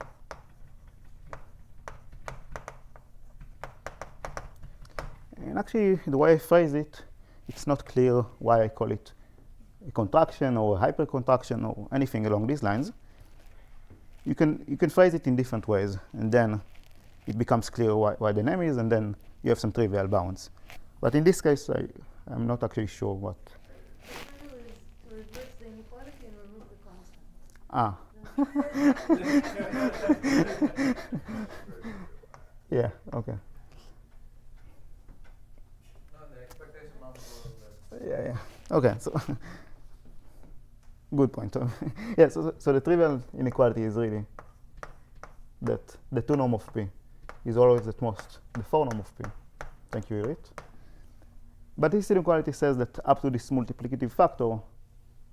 And actually, the way I phrase it, it's not clear why I call it a contraction or a hypercontraction or anything along these lines. You can phrase it in different ways, and then it becomes clear why the name is, and then you have some trivial bounds. But in this case, I'm not actually sure what. What I do is to reverse the inequality and remove the constant. Ah. Yeah, okay. No, the expectation number. Yeah. Okay, so good point. Yeah, so the trivial inequality is really that the 2 norm of P is always at most the 4 norm of P. Thank you, Irit. But this inequality says that up to this multiplicative factor,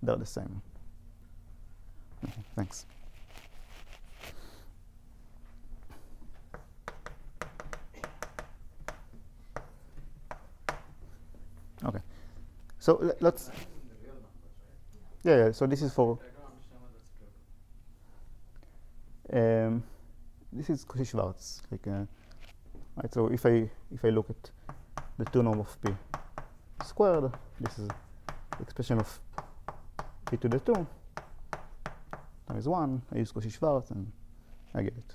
they're the same. Thanks. Okay. So let's. The real numbers, right? Yeah. So this is for. I don't understand what that's called. This is Cauchy-Schwarz. Right. So if I look at the 2 norm of P squared, this is the expression of p to the 2 times 1. I use Cauchy-Schwarz and I get it.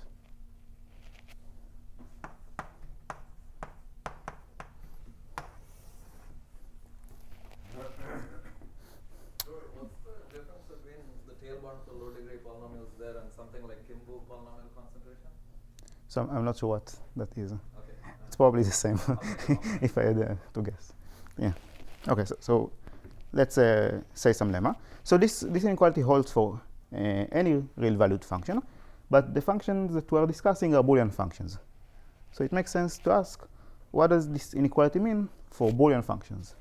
So what's the difference between the tail bound for low degree polynomials there and something like Kimbo polynomial concentration? So I'm not sure what that is. Okay. It's probably the same Okay. if I had to guess. Yeah. Okay, so let's say some lemma. So this inequality holds for any real valued function, but the functions that we are discussing are Boolean functions. So it makes sense to ask, what does this inequality mean for Boolean functions?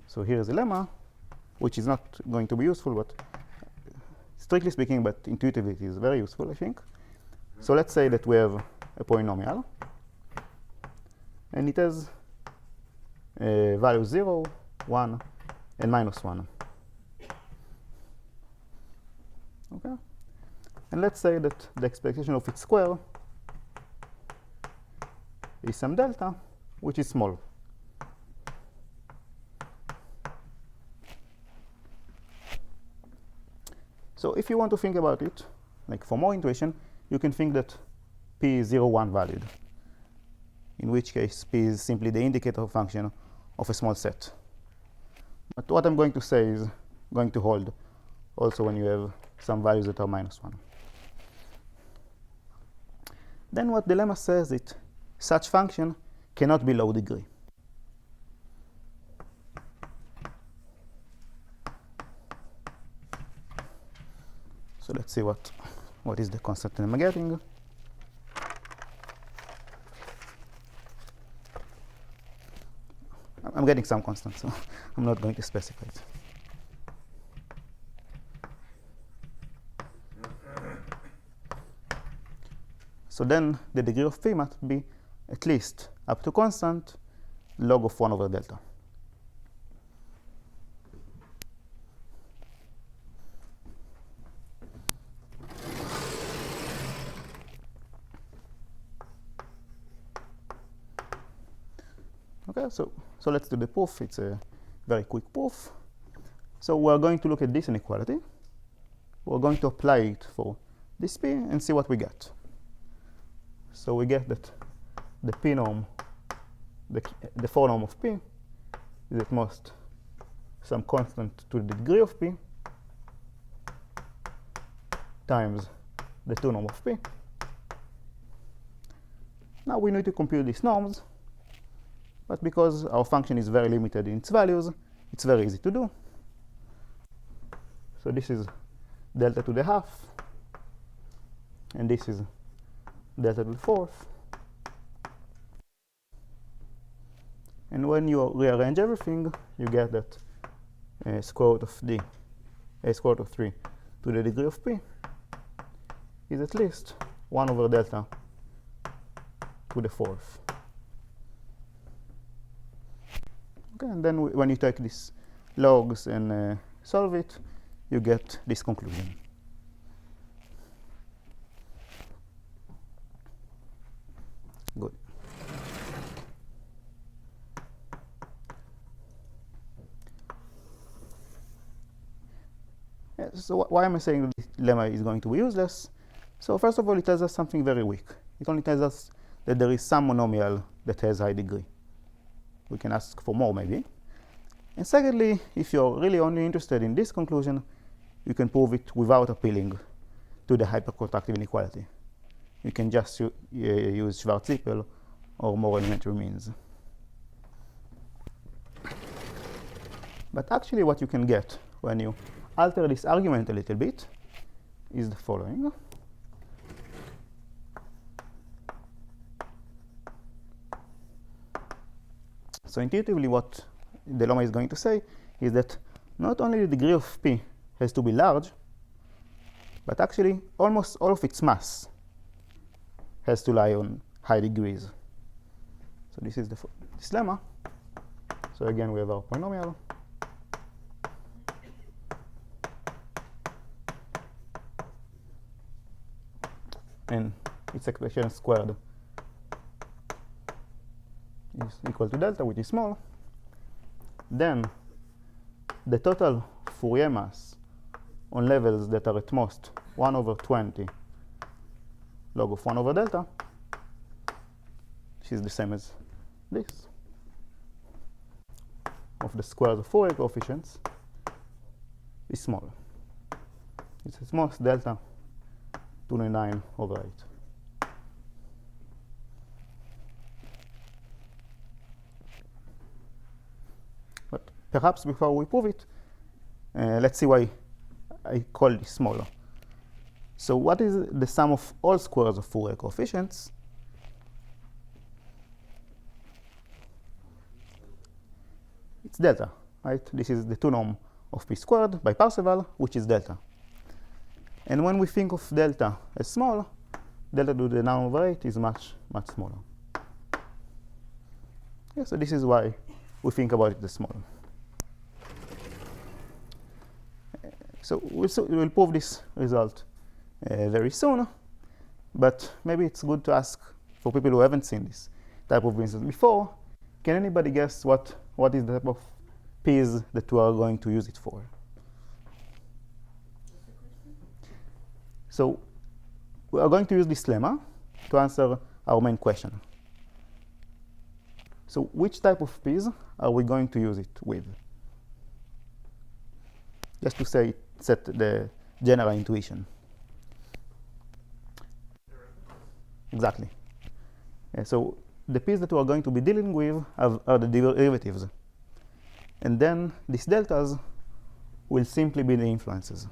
So here is a lemma, which is not going to be useful, but strictly speaking, but intuitively it is very useful, I think. So let's say that we have a polynomial, and it has values 0, 1, and minus 1. Okay? And let's say that the expectation of its square is some delta, which is small. So if you want to think about it, like for more intuition, you can think that p is 0, 1 valued, in which case p is simply the indicator function of a small set. But what I'm going to say is going to hold also when you have some values that are minus 1. Then what the lemma says is such function cannot be low degree. So let's see what is the constant I'm getting. I'm getting some constant, so I'm not going to specify it. So then the degree of p must be at least up to constant log of 1 over delta. Okay, so let's do the proof. It's a very quick proof. So we're going to look at this inequality. We're going to apply it for this p and see what we get. So we get that the p norm, the 4 norm of p is at most some constant to the degree of p times the 2 norm of p. Now we need to compute these norms, but because our function is very limited in its values, it's very easy to do. So this is delta to the half, and this is delta to the fourth. And when you rearrange everything, you get that square root of d, square root of 3 to the degree of p is at least 1 over delta to the fourth. Okay, and then when you take these logs and solve it, you get this conclusion. Good. Yeah, so why am I saying that this lemma is going to be useless? So first of all, it tells us something very weak. It only tells us that there is some monomial that has high degree. We can ask for more, maybe. And secondly, if you're really only interested in this conclusion, you can prove it without appealing to the hypercontractive inequality. You can just use Schwarz-Zippel or more elementary means. But actually what you can get when you alter this argument a little bit is the following. So intuitively what the lemma is going to say is that not only the degree of p has to be large, but actually almost all of its mass has to lie on high degrees. So this is this lemma. So again, we have our polynomial. And its expression squared is equal to delta, which is small. Then the total Fourier mass on levels that are at most 1 over 20 log of 1 over delta, which is the same as this, of the squares of Fourier coefficients, is smaller. It's at most delta 29 over 8. But perhaps before we prove it, let's see why I call this smaller. So what is the sum of all squares of Fourier coefficients? It's delta, right? This is the 2 norm of p squared by Parseval, which is delta. And when we think of delta as small, delta to the 9 over 8 is much, much smaller. Yeah, so this is why we think about it as small. So we'll prove this result very soon, but maybe it's good to ask for people who haven't seen this type of result before, can anybody guess what is the type of p's that we are going to use it for? So we are going to use this lemma to answer our main question. So which type of p's are we going to use it with? Just to set the general intuition. Exactly. So the p's that we are going to be dealing with are the derivatives. And then these deltas will simply be the influences.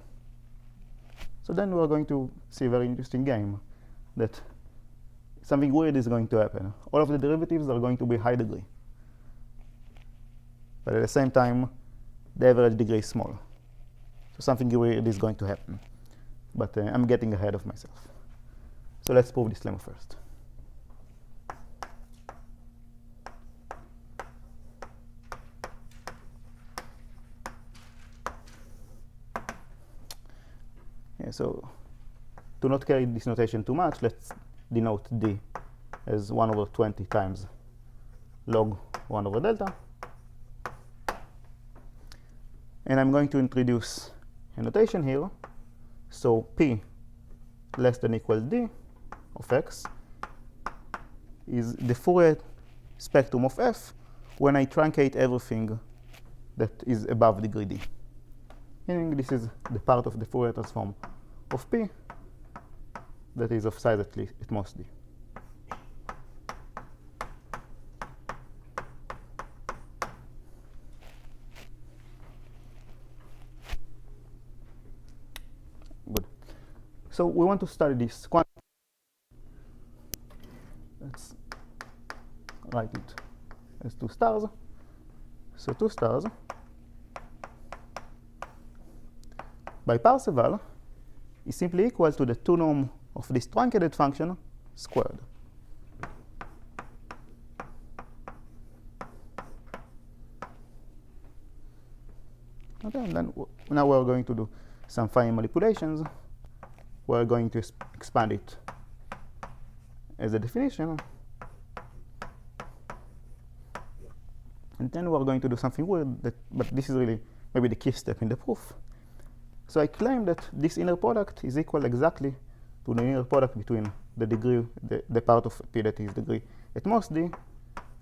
So then we are going to see a very interesting game that something weird is going to happen. All of the derivatives are going to be high degree. But at the same time, the average degree is small. So something weird is going to happen. But I'm getting ahead of myself. So let's prove this lemma first. Yeah, so to not carry this notation too much, let's denote d as 1 over 20 times log 1 over delta. And I'm going to introduce a notation here. So p less than equal d of x is the Fourier spectrum of f when I truncate everything that is above degree d. Meaning this is the part of the Fourier transform of p that is of size at most d. Good. So we want to study this quantity. Let's write it as 2 stars. So 2 stars by Parseval is simply equal to the 2 norm of this truncated function squared. Okay, and then now we're going to do some fine manipulations. We're going to expand it as a definition. And then we're going to do something weird, but this is really maybe the key step in the proof. So I claim that this inner product is equal exactly to the inner product between the degree, the part of p that is degree at most d,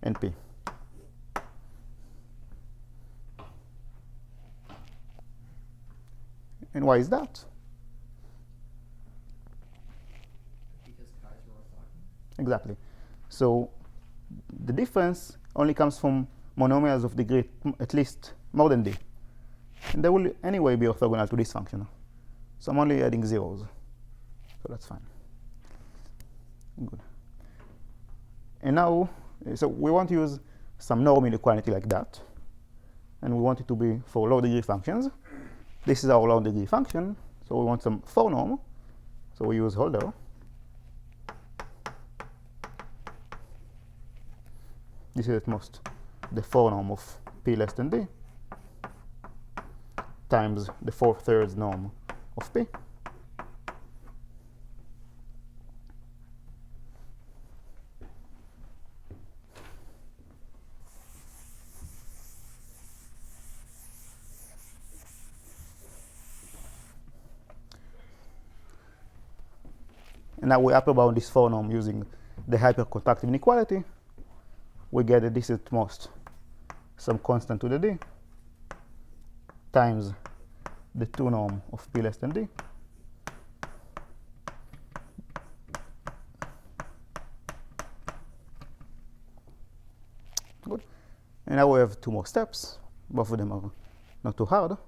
and p. And why is that? Because chi is orthogonal. Exactly. So the difference only comes from monomials of degree at least more than d. And they will anyway be orthogonal to this function. So I'm only adding zeros. So that's fine. Good. And now, so we want to use some norm inequality like that. And we want it to be for low degree functions. This is our low degree function. So we want some 4 norm. So we use Holder. This is at most the 4 norm of p less than d times the 4/3 norm of p. And now we upper bound this 4 norm using the hypercontractive inequality. We get that this is at most some constant to the d times the 2 norm of p less than d. Good. And now we have 2 more steps. Both of them are not too hard.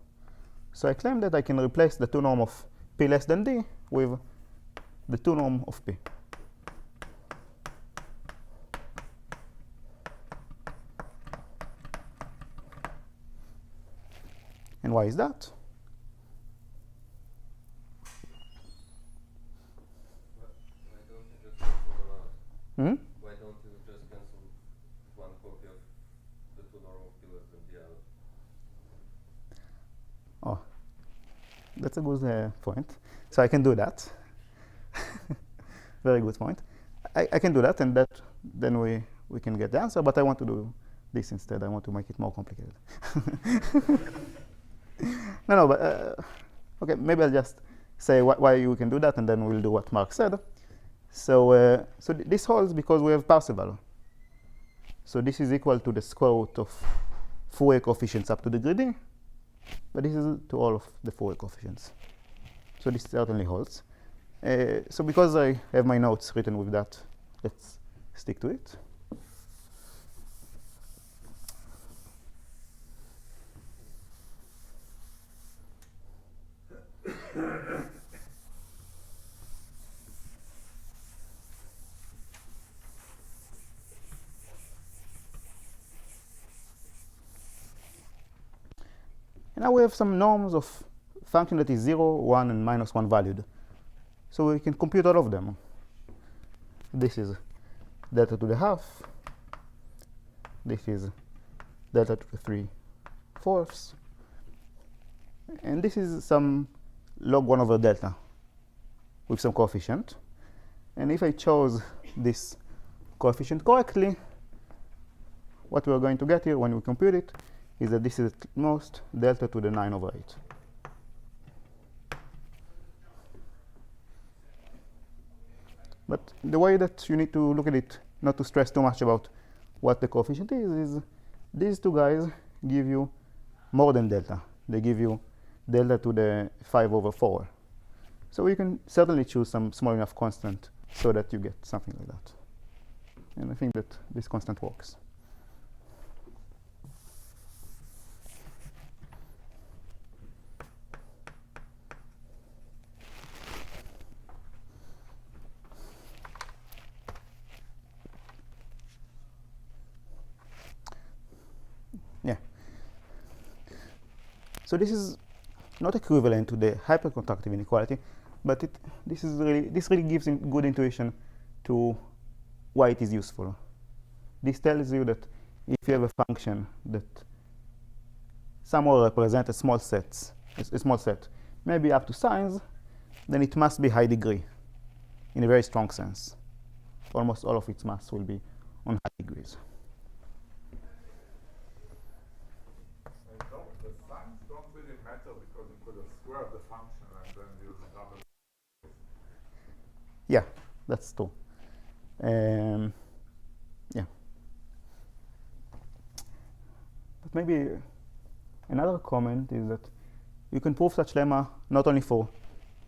So I claim that I can replace the 2 norm of p less than d with the 2 norm of p. And why is that? Why don't you just cancel them out? Hmm? Why don't you just cancel one copy of the 2 norm of p less than d out? Oh, that's a good point. So I can do that. Very good point. I can do that, and then we can get the answer, but I want to do this instead. I want to make it more complicated. No, but okay, maybe I'll just say why you can do that, and then we'll do what Mark said. So, this holds because we have parseval. So this is equal to the square root of Fourier coefficients up to degree d, but this is to all of the Fourier coefficients. So this certainly holds. So because I have my notes written with that, let's stick to it. And now we have some norms of function that is 0, 1, and -1 valued. So we can compute all of them. This is delta to the half. This is delta to the 3/4. And this is some log 1 over delta with some coefficient. And if I chose this coefficient correctly, what we're going to get here when we compute it is that this is at most delta to the 9/8. But the way that you need to look at it, not to stress too much about what the coefficient is these two guys give you more than delta. They give you delta to the 5/4. So you can certainly choose some small enough constant so that you get something like that. And I think that this constant works. Yeah. So this is not equivalent to the hypercontractive inequality, but this really gives good intuition to why it is useful. This tells you that if you have a function that somehow represents a small set, maybe up to signs, then it must be high degree in a very strong sense. Almost all of its mass will be on high degrees. The signs don't really matter because you could have squared the function and then use a double. Yeah, that's true. Yeah. But maybe another comment is that you can prove such lemma not only for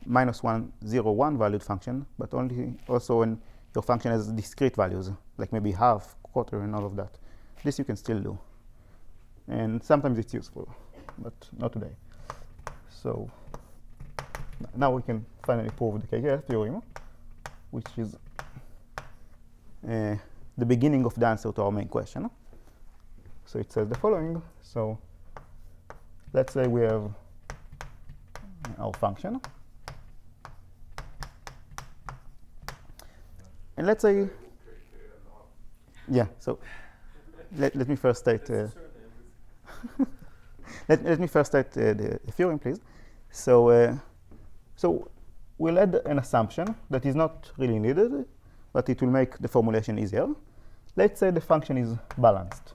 -1, 0, 1 valued function, but also when your function has discrete values, like maybe half, quarter, and all of that. This you can still do. And sometimes it's useful, but not today. So now we can finally prove the KKL theorem, which is the beginning of the answer to our main question. So it says the following. So let's say we have our function. And let's say, yeah, so let me first state, let me first state the theorem, please. So, so we'll add an assumption that is not really needed, but it will make the formulation easier. Let's say the function is balanced,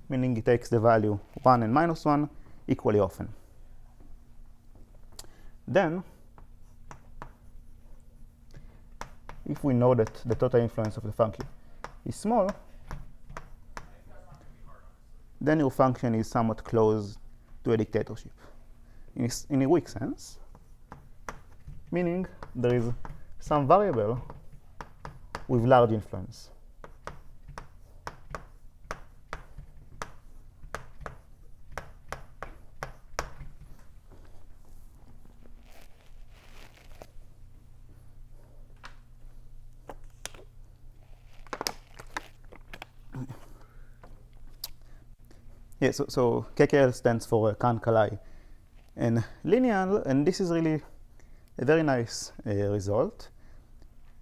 meaning it takes the value 1 and -1 equally often. Then if we know that the total influence of the function is small, then your function is somewhat close to a dictatorship. In a weak sense, meaning there is some variable with large influence. Yeah, so KKL stands for Khan-Kalai and lineal, and this is really a very nice result.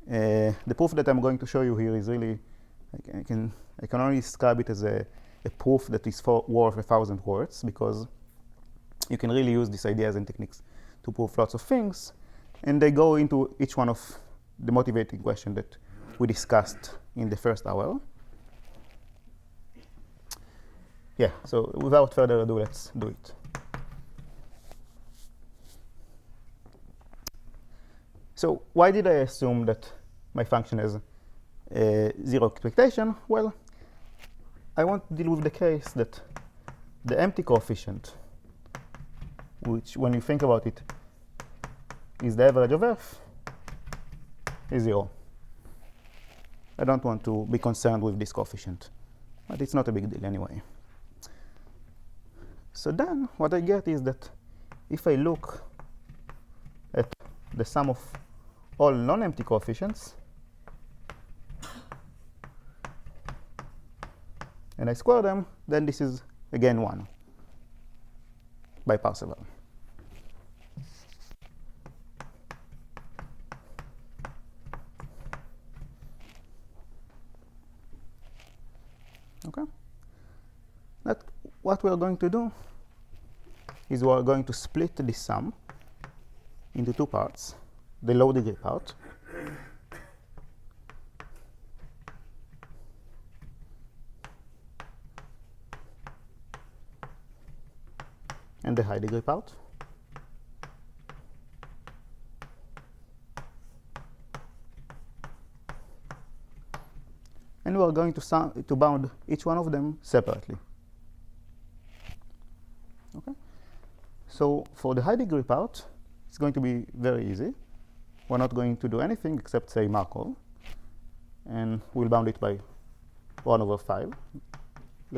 The proof that I'm going to show you here is really, I can only describe it as a proof that is worth 1,000 words, because you can really use these ideas and techniques to prove lots of things, and they go into each one of the motivating questions that we discussed in the first hour. Yeah, so without further ado, let's do it. So why did I assume that my function has zero expectation? Well, I want to deal with the case that the empty coefficient, which when you think about it is the average of f, is 0. I don't want to be concerned with this coefficient, but it's not a big deal anyway. So then what I get is that if I look at the sum of all non-empty coefficients and I square them, then this is again 1 by Parseval. Okay? That what we are going to do is we are going to split this sum into two parts, the low degree part and the high degree part. And we are going to bound each one of them separately. Okay? So for the high degree part, it's going to be very easy. We're not going to do anything except say Markov, and we'll bound it by 1/5.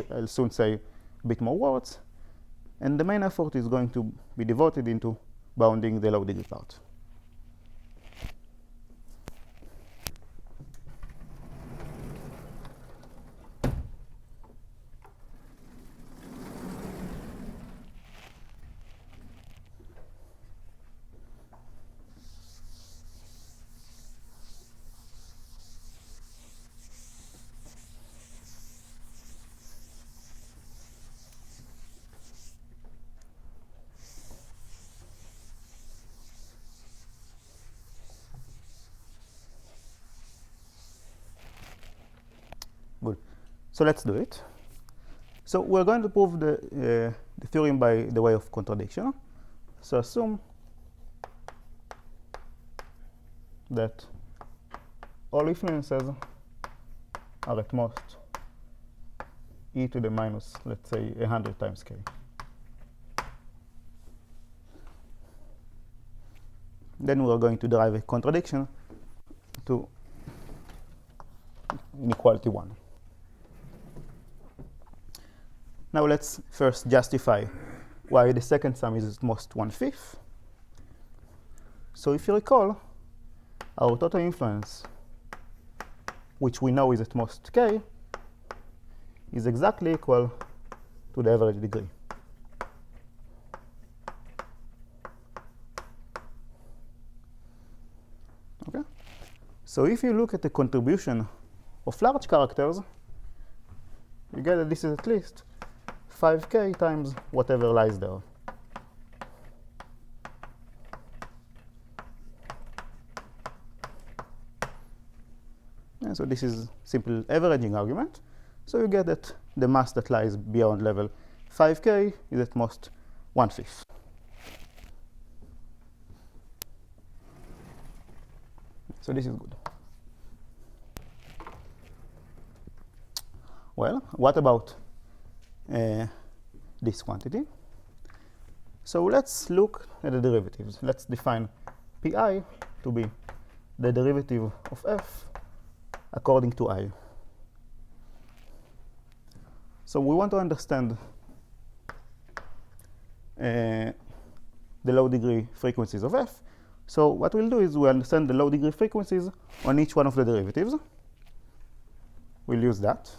I'll soon say a bit more words, and the main effort is going to be devoted into bounding the low degree part. Good. So let's do it. So we're going to prove the theorem by the way of contradiction. So assume that all influences are at most e to the minus, let's say, 100 times k. Then we are going to derive a contradiction to inequality 1. Now let's first justify why the second sum is at most 1/5. So if you recall, our total influence, which we know is at most k, is exactly equal to the average degree. Okay? So if you look at the contribution of large characters, you get that this is at least 5k times whatever lies there. And so this is simple averaging argument. So you get that the mass that lies beyond level 5k is at most 1/5. So this is good. Well, what about this quantity? So let's look at the derivatives. Let's define pi to be the derivative of f according to I. So we want to understand the low degree frequencies of f. So what we'll do is we'll understand the low degree frequencies on each one of the derivatives. We'll use that.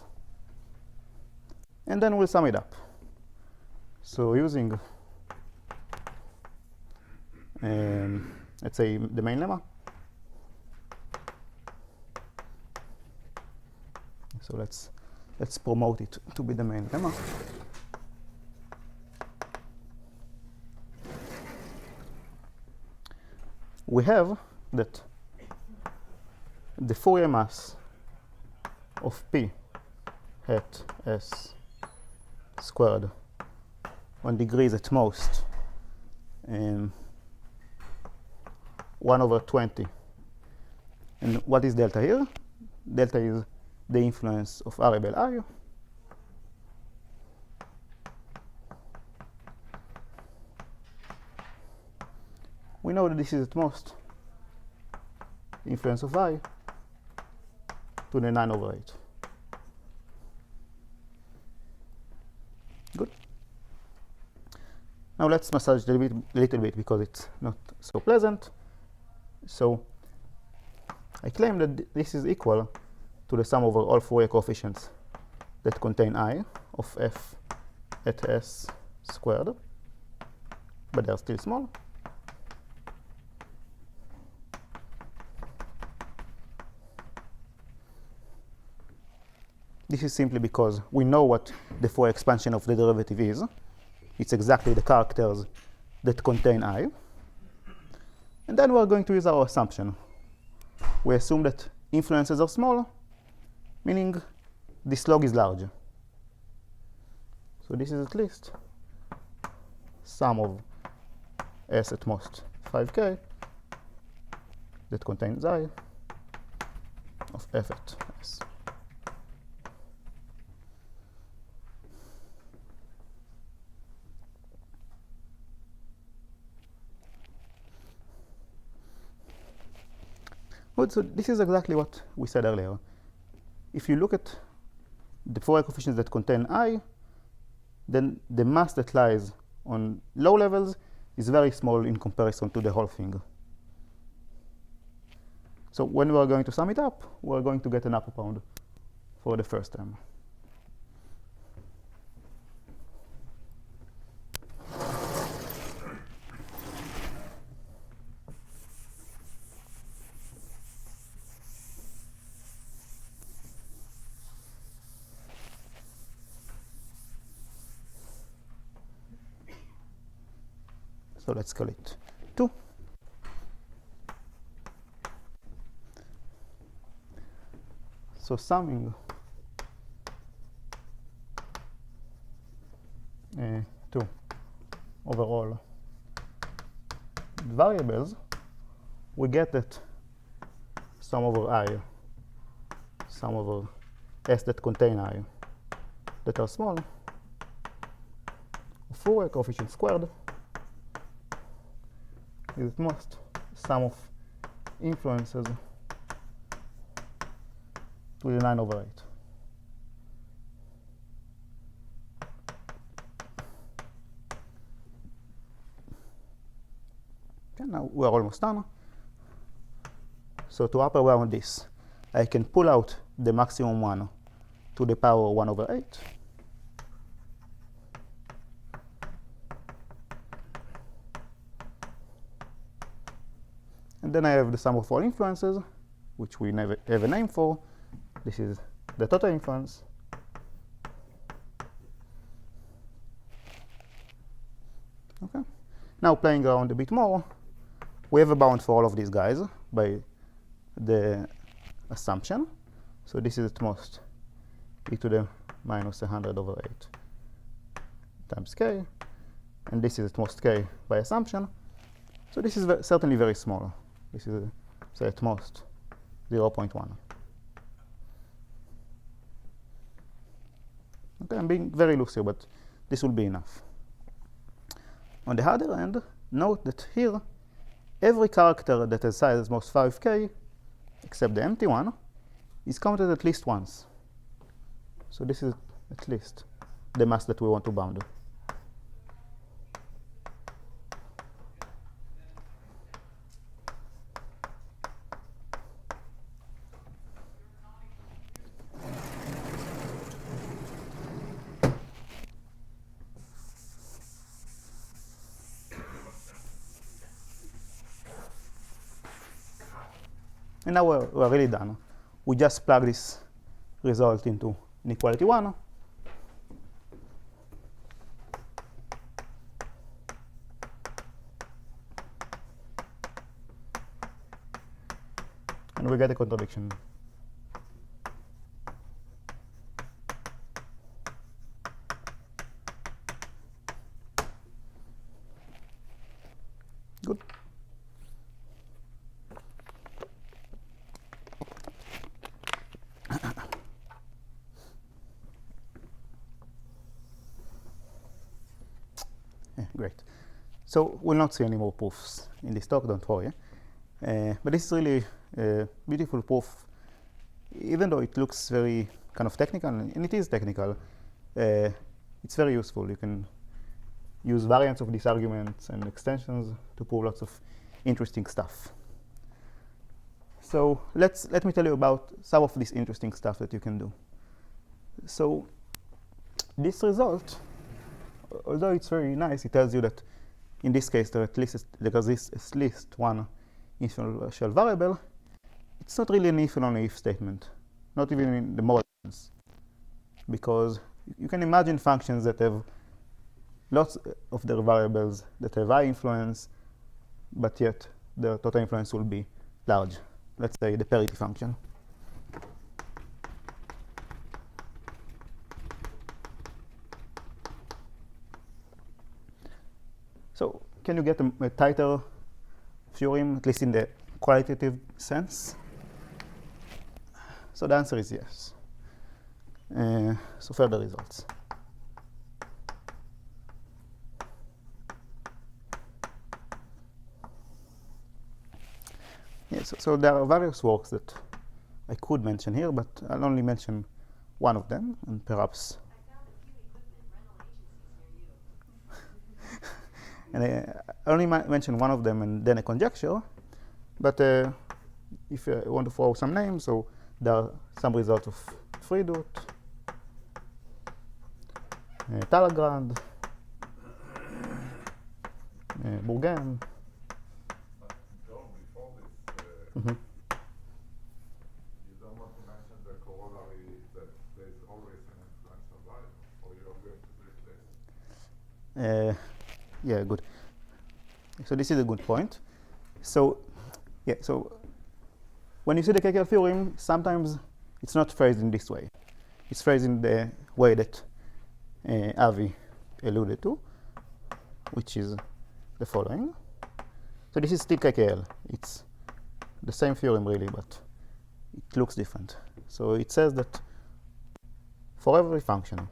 And then we'll sum it up. So using, let's say, the main lemma. So let's promote it to be the main lemma. We have that the Fourier mass of p hat s squared on degrees at most 1/20. And what is delta here? Delta is the influence of variable I. We know that this is at most the influence of I to the 9/8. Good. Now let's massage it a little bit because it's not so pleasant. So I claim that this is equal to the sum over all Fourier coefficients that contain I of f at s squared, but they're still small. This is simply because we know what the Fourier expansion of the derivative is. It's exactly the characters that contain I. And then we're going to use our assumption. We assume that influences are small, meaning this log is large. So this is at least sum of s at most 5k that contains I of f at s. Good, so this is exactly what we said earlier. If you look at the Fourier coefficients that contain I, then the mass that lies on low levels is very small in comparison to the whole thing. So when we are going to sum it up, we're going to get an upper bound for the first term. So let's call it 2. So summing 2 over all variables, we get that sum over I, sum over s that contain I, that are small, Fourier coefficient squared is at most sum of influences to the 9/8. Okay, now we're almost done. So to upper bound this, I can pull out the maximum one to the power 1/8. And then I have the sum of all influences, which we never have a name for. This is the total influence. Okay. Now playing around a bit more, we have a bound for all of these guys by the assumption. So this is at most e to the minus 100/8 times k, and this is at most k by assumption. So this is certainly very small. This is, say, at most 0.1. Okay, I'm being very loose here, but this will be enough. On the other hand, note that here, every character that has size most 5k, except the empty one, is counted at least once. So this is at least the mass that we want to bound. And now we're really done. We just plug this result into inequality 1. And we get a contradiction. Good. Yeah, great. So we'll not see any more proofs in this talk, don't worry. But this is really a beautiful proof, even though it looks very kind of technical, and it is technical. It's very useful. You can use variants of these arguments and extensions to prove lots of interesting stuff. So let me tell you about some of this interesting stuff that you can do. So this result, although it's very nice, it tells you that in this case there exists at least one influential variable. It's not really an if and only if statement, not even in the model sense, because you can imagine functions that have lots of their variables that have high influence, but yet the total influence will be large. Let's say the parity function. So can you get a tighter theorem, at least in the qualitative sense? So the answer is yes. So further results. Yes, so there are various works that I could mention here, but I'll only mention one of them, and perhaps. And I only mention one of them and then a conjecture, but if you want to throw some names, so there are some results of Friedut, Talleyrand, Bourgain. Before this, Mm-hmm. you don't want to mention the corollary that there is always an influential variable, or you're going to replace it. Yeah, good. So this is a good point. So, yeah, so when you see the KKL theorem, sometimes it's not phrased in this way. It's phrased in the way that Avi alluded to, which is the following. So this is still KKL. It's the same theorem really, but it looks different. So it says that for every function,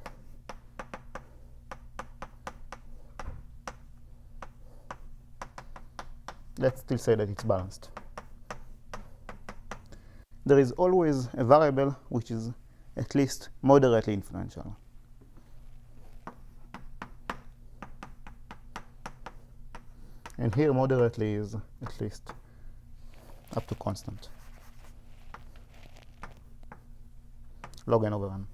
let's still say that it's balanced, there is always a variable which is at least moderately influential. And here moderately is at least up to constant, log n over n.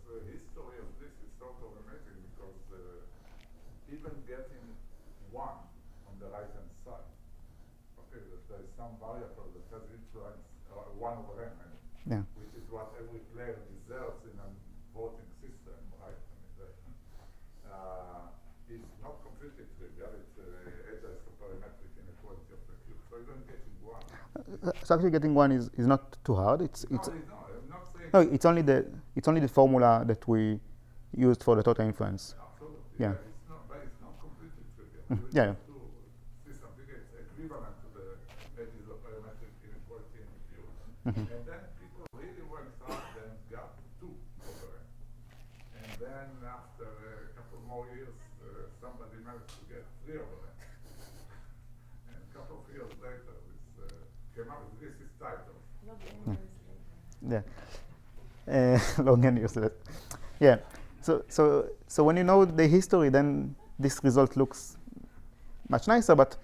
The history of this is sort of amazing because even getting 1 on the right hand side, okay, that there is some variable that has influence 1 over n, Yeah. which is what every player deserves in a voting system, right? It's not completely trivial. It's edges of parametric inequality of the cube. So even getting 1. So actually getting 1 is not too hard. It's No, I'm not saying. no, it's only the formula that we used for the total influence. Absolutely. Yeah. It's not, but it's not completely trivial. Yeah, yeah. To see something that's equivalent to the edges of parametric inequality Mhm. And then people really worked hard and got 2 over n. And then after a couple more years, somebody managed to get 3 over n. And a couple of years later, this came up with this is title. Log n years later. Yeah. Log n years later. Yeah. So when you know the history, then this result looks much nicer. But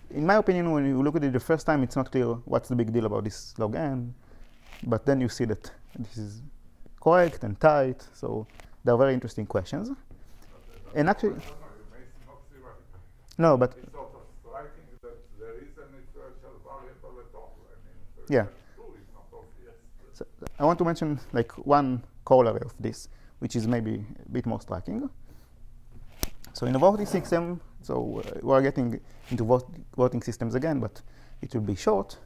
in my opinion, when you look at it the first time, it's not clear what's the big deal about this log n. But then you see that this is correct and tight. So they're very interesting questions. And actually, I don't know, you may not see what no, but it's sort of striking that there is an initial variable at all. I mean, yeah. that's true, it's not obvious. So I want to mention like one corollary of this, which is maybe a bit more striking. So in a voting system, so we're getting into voting systems again, but it will be short.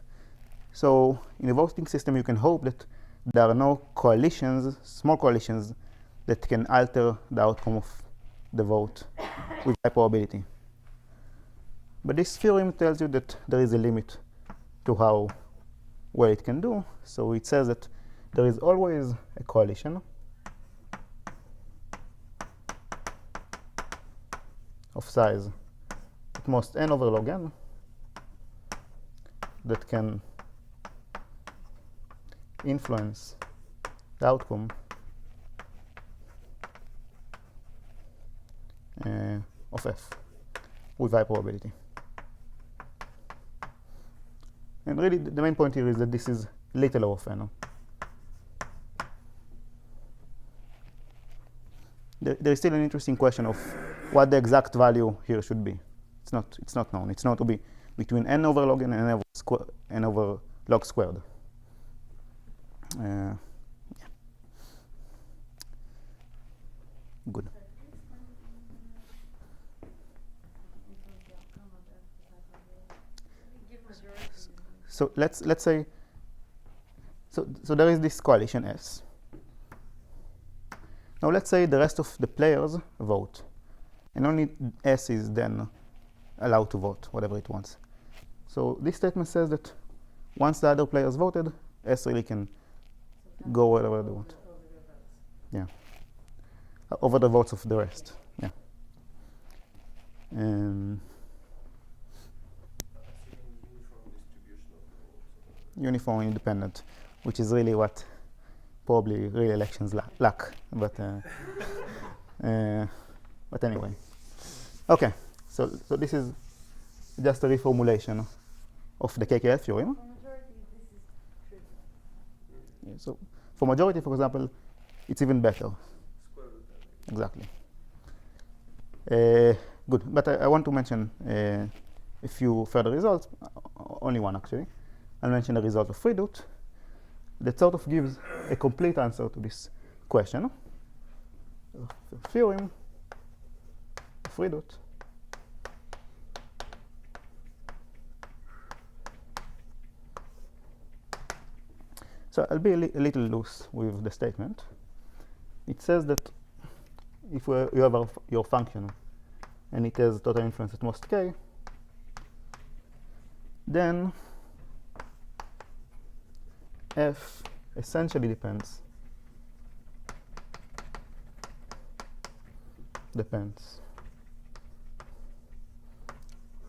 So in a voting system, you can hope that there are no coalitions, small coalitions, that can alter the outcome of the vote with high probability. But this theorem tells you that there is a limit to how well it can do. So it says that there is always a coalition of size at most n over log n that can influence the outcome of f with high probability. And really, the main point here is that this is little o of n. There is still an interesting question of what the exact value here should be. It's not known. It's known to be between n over log n and n over log squared. Yeah. Good. So let's say so there is this coalition S. Now let's say the rest of the players vote, and only S is then allowed to vote whatever it wants. So this statement says that once the other players voted, S really can go wherever they want. Yeah. Over the votes of the rest. Yeah. Uniform independent, which is really what probably real elections lack. But anyway. Okay. So this is just a reformulation of the KKL theorem. For majority, this is trivial. Yeah, so for majority, for example, it's even better. Square root n. Exactly. Good. But I want to mention a few further results. Only one, actually. I'll mention the result of Freedot that sort of gives a complete answer to this question. The theorem of Freedot so I'll be a little loose with the statement. It says that if you have your function and it has total influence at most k, then f essentially depends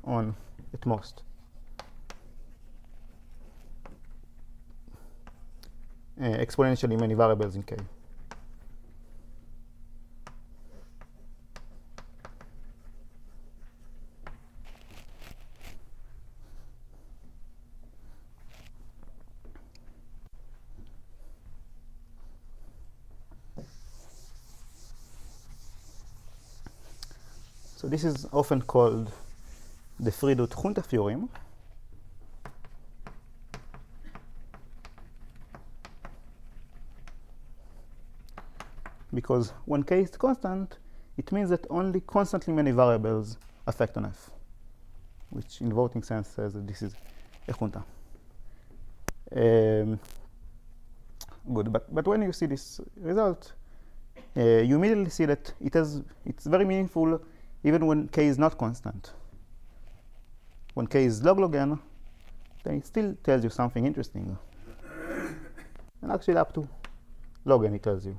on at most exponentially many variables in k. So this is often called the Freedot-Junta theorem. Because when k is constant, it means that only constantly many variables affect on f, which in voting sense says that this is a junta. Good, but when you see this result, you immediately see that it's very meaningful even when k is not constant. When k is log n, then it still tells you something interesting. And actually up to log n it tells you.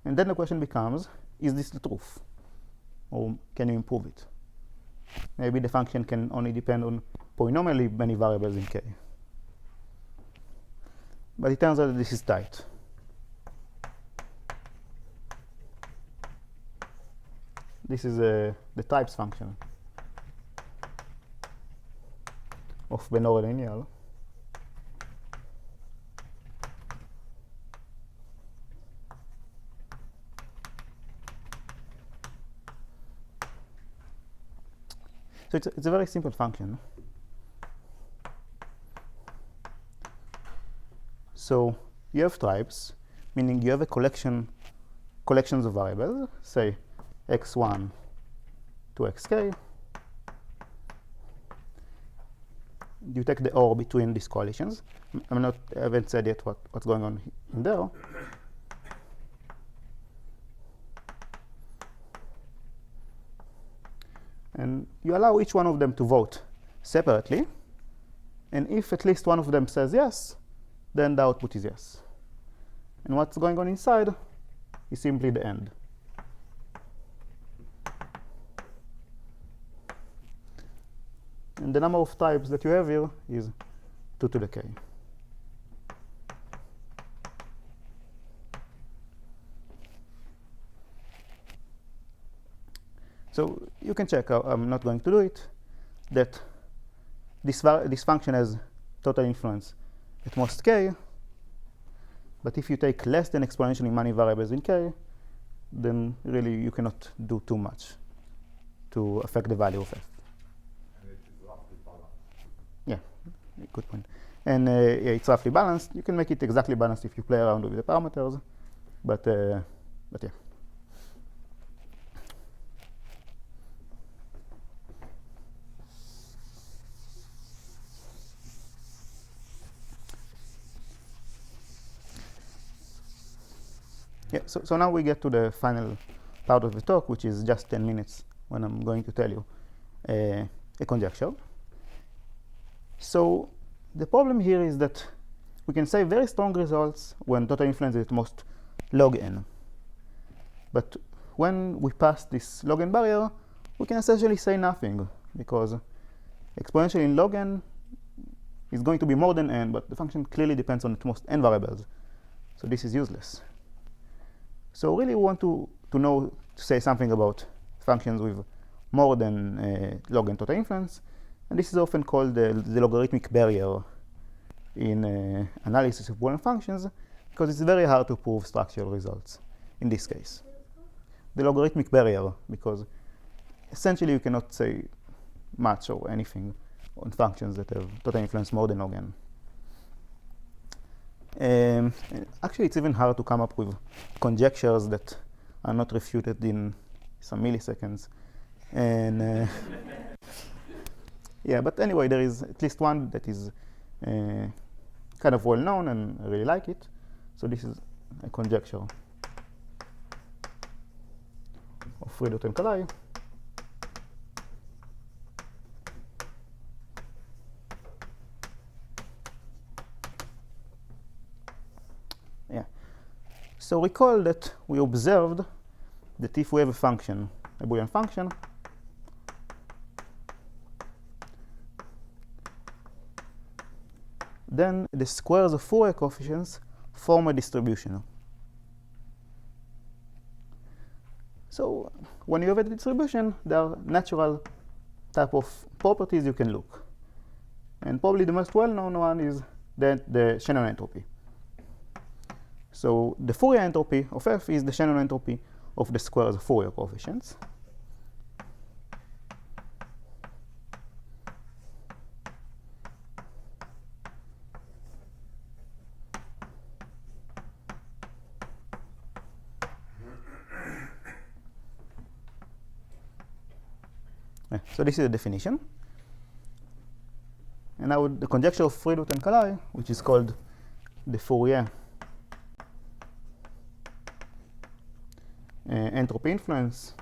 And then the question becomes, is this the truth? Or can you improve it? Maybe the function can only depend on polynomially many variables in K. But it turns out that this is tight. This is the types function of binary lineal. So it's a very simple function. So you have types, meaning you have a collections of variables, say x1 to xk. You take the OR between these coalitions. I haven't said yet what's going on in there. And you allow each one of them to vote separately. And if at least one of them says yes, then the output is yes. And what's going on inside is simply the end. And the number of types that you have here is 2 to the k. So you can check, I'm not going to do it, that this function has total influence at most k, but if you take less than exponentially many variables in k, then really you cannot do too much to affect the value of f. And it is roughly balanced. Yeah, good point. And yeah, it's roughly balanced. You can make it exactly balanced if you play around with the parameters, but yeah. Yeah, so now we get to the final part of the talk, which is just 10 minutes when I'm going to tell you a conjecture. So the problem here is that we can say very strong results when total influence is at most log n. But when we pass this log n barrier, we can essentially say nothing, because exponential in log n is going to be more than n, but the function clearly depends on at most n variables. So this is useless. So really we want to say something about functions with more than log n total influence, and this is often called the logarithmic barrier in analysis of Boolean functions, because it's very hard to prove structural results in this case. The logarithmic barrier, because essentially you cannot say much or anything on functions that have total influence more than log n. Actually, it's even hard to come up with conjectures that are not refuted in some milliseconds. And yeah, but anyway, there is at least one that is kind of well known, and I really like it. So this is a conjecture of Friedut and Kalai. So recall that we observed that if we have a function, a Boolean function, then the squares of Fourier coefficients form a distribution. So when you have a distribution, there are natural type of properties you can look. And probably the most well-known one is the Shannon entropy. So the Fourier entropy of f is the Shannon entropy of the squares of Fourier coefficients. Yeah, so this is the definition. And now the conjecture of Friedut and Kalai, which is called the Fourier entropy influence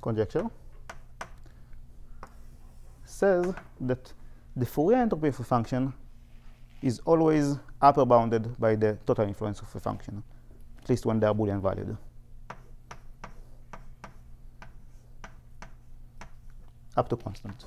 conjecture says that the Fourier entropy of a function is always upper bounded by the total influence of a function, at least when they are Boolean valued. Up to constant.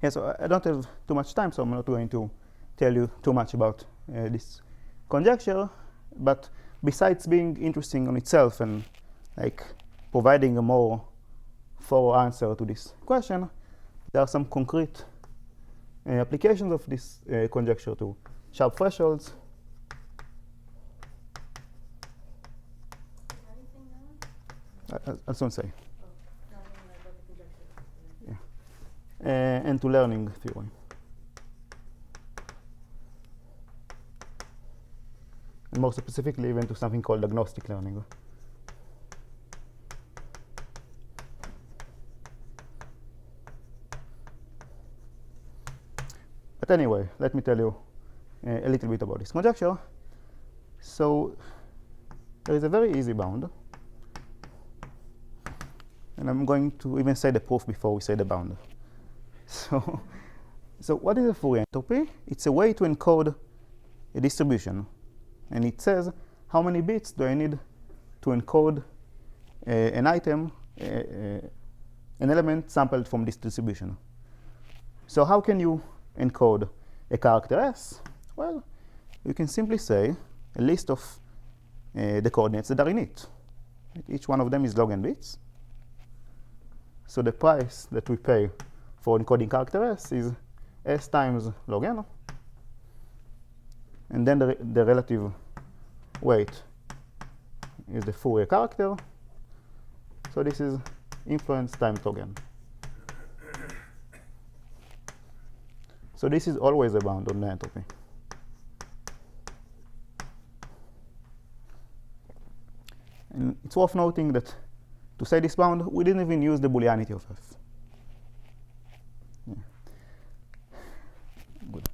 Yeah, so I don't have too much time, so I'm not going to tell you too much about this conjecture. But besides being interesting on itself and like providing a more thorough answer to this question, there are some concrete applications of this conjecture to sharp thresholds. I'll soon say. And to learning theory. And more specifically, even to something called agnostic learning. But anyway, let me tell you a little bit about this conjecture. So there is a very easy bound. And I'm going to even say the proof before we say the bound. So what is a Fourier entropy? It's a way to encode a distribution. And it says how many bits do I need to encode an item, an element sampled from this distribution. So how can you encode a character S? Well, you can simply say a list of the coordinates that are in it. Each one of them is log n bits. So the price that we pay for encoding character S is S times log n. And then the relative weight is the Fourier character. So this is influence times log n. So this is always a bound on the entropy. And it's worth noting that to say this bound, we didn't even use the Booleanity of F. Yeah. Good.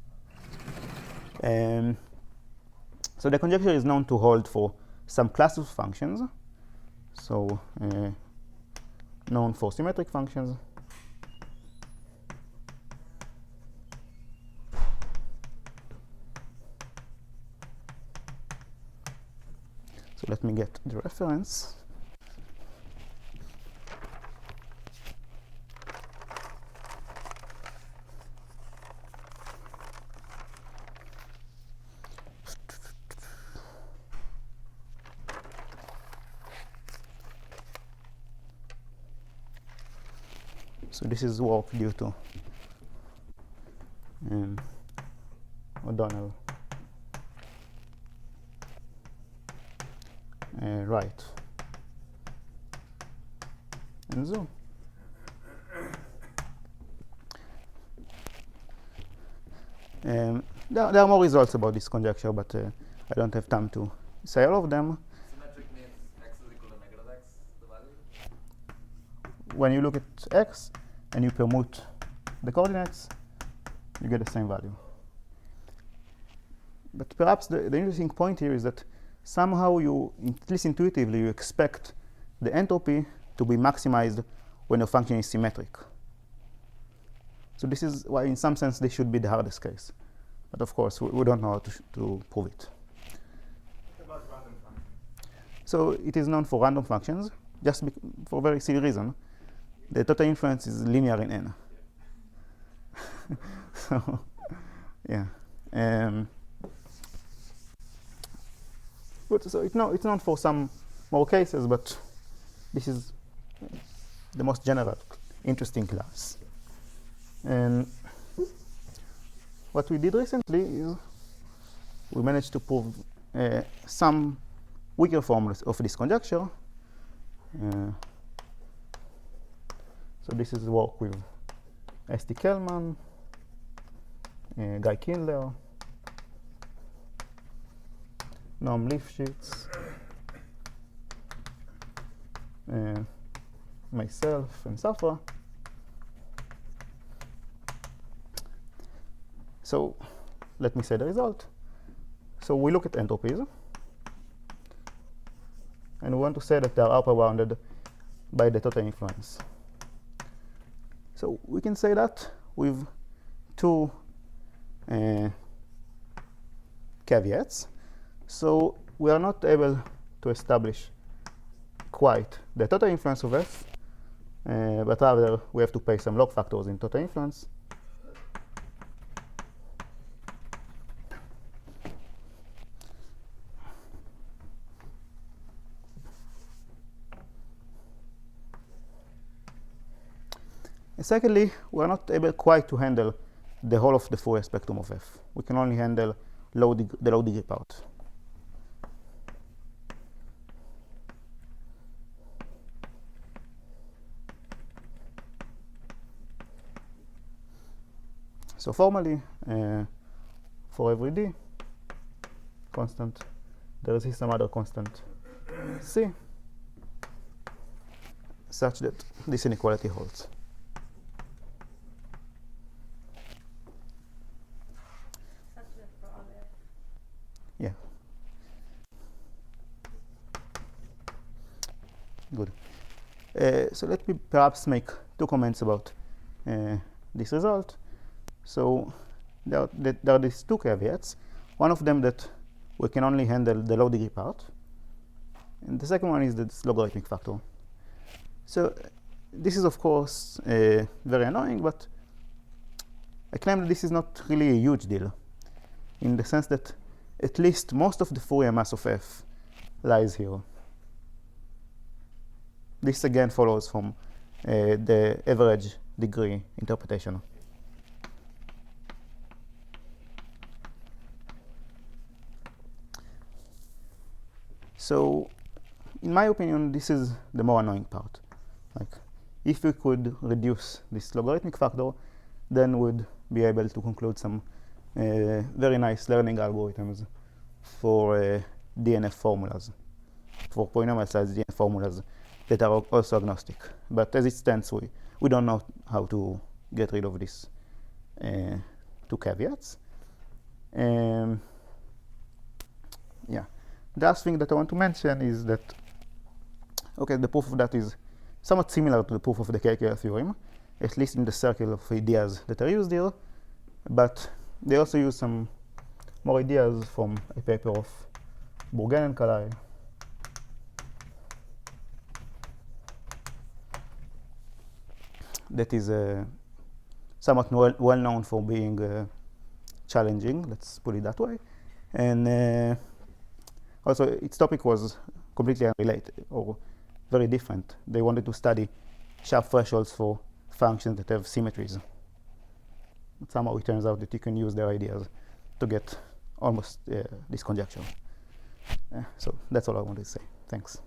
So the conjecture is known to hold for some classes of functions. So known for symmetric functions. So let me get the reference. So this is work due to O'Donnell, Wright, and Zhu. There are more results about this conjecture, but I don't have time to say all of them. Symmetric means x is equal to negative x, the value? When you look at x and you permute the coordinates, you get the same value. But perhaps the interesting point here is that somehow you, at least intuitively, you expect the entropy to be maximized when a function is symmetric. So this is why, in some sense, this should be the hardest case. But of course, we don't know how to prove it. What about random functions? So it is known for random functions, just for a very silly reason. The total influence is linear in n. So, yeah. So it's known for some more cases, but this is the most general, interesting class. And what we did recently is we managed to prove some weaker forms of this conjecture. So this is work with S.T. Kellman, Guy Kindler, Noam Lifshitz, myself, and Safra. So let me say the result. So we look at entropies, and we want to say that they are upper bounded by the total influence. So we can say that with two caveats. So we are not able to establish quite the total influence of f, but rather we have to pay some log factors in total influence. And secondly, we are not able quite to handle the whole of the Fourier spectrum of f. We can only handle the low degree part. So formally, for every d constant, there is some other constant c, such that this inequality holds. Such that for all f. Yeah. Good. So let me perhaps make two comments about this result. So there are these two caveats. One of them that we can only handle the low degree part, and the second one is this logarithmic factor. So this is of course very annoying, but I claim that this is not really a huge deal, in the sense that at least most of the Fourier mass of f lies here. This again follows from the average degree interpretation. So, in my opinion, this is the more annoying part. Like, if we could reduce this logarithmic factor, then we'd be able to conclude some very nice learning algorithms for DNF formulas, for polynomial size DNF formulas that are also agnostic. But as it stands, we don't know how to get rid of these two caveats. Yeah. The last thing that I want to mention is that, okay, the proof of that is somewhat similar to the proof of the K-K theorem, at least in the circle of ideas that are used here, but they also use some more ideas from a paper of Bourgain and Kalai. That is somewhat well known for being challenging, let's put it that way. And also, its topic was completely unrelated or very different. They wanted to study sharp thresholds for functions that have symmetries. But somehow it turns out that you can use their ideas to get almost this conjecture. So that's all I wanted to say. Thanks.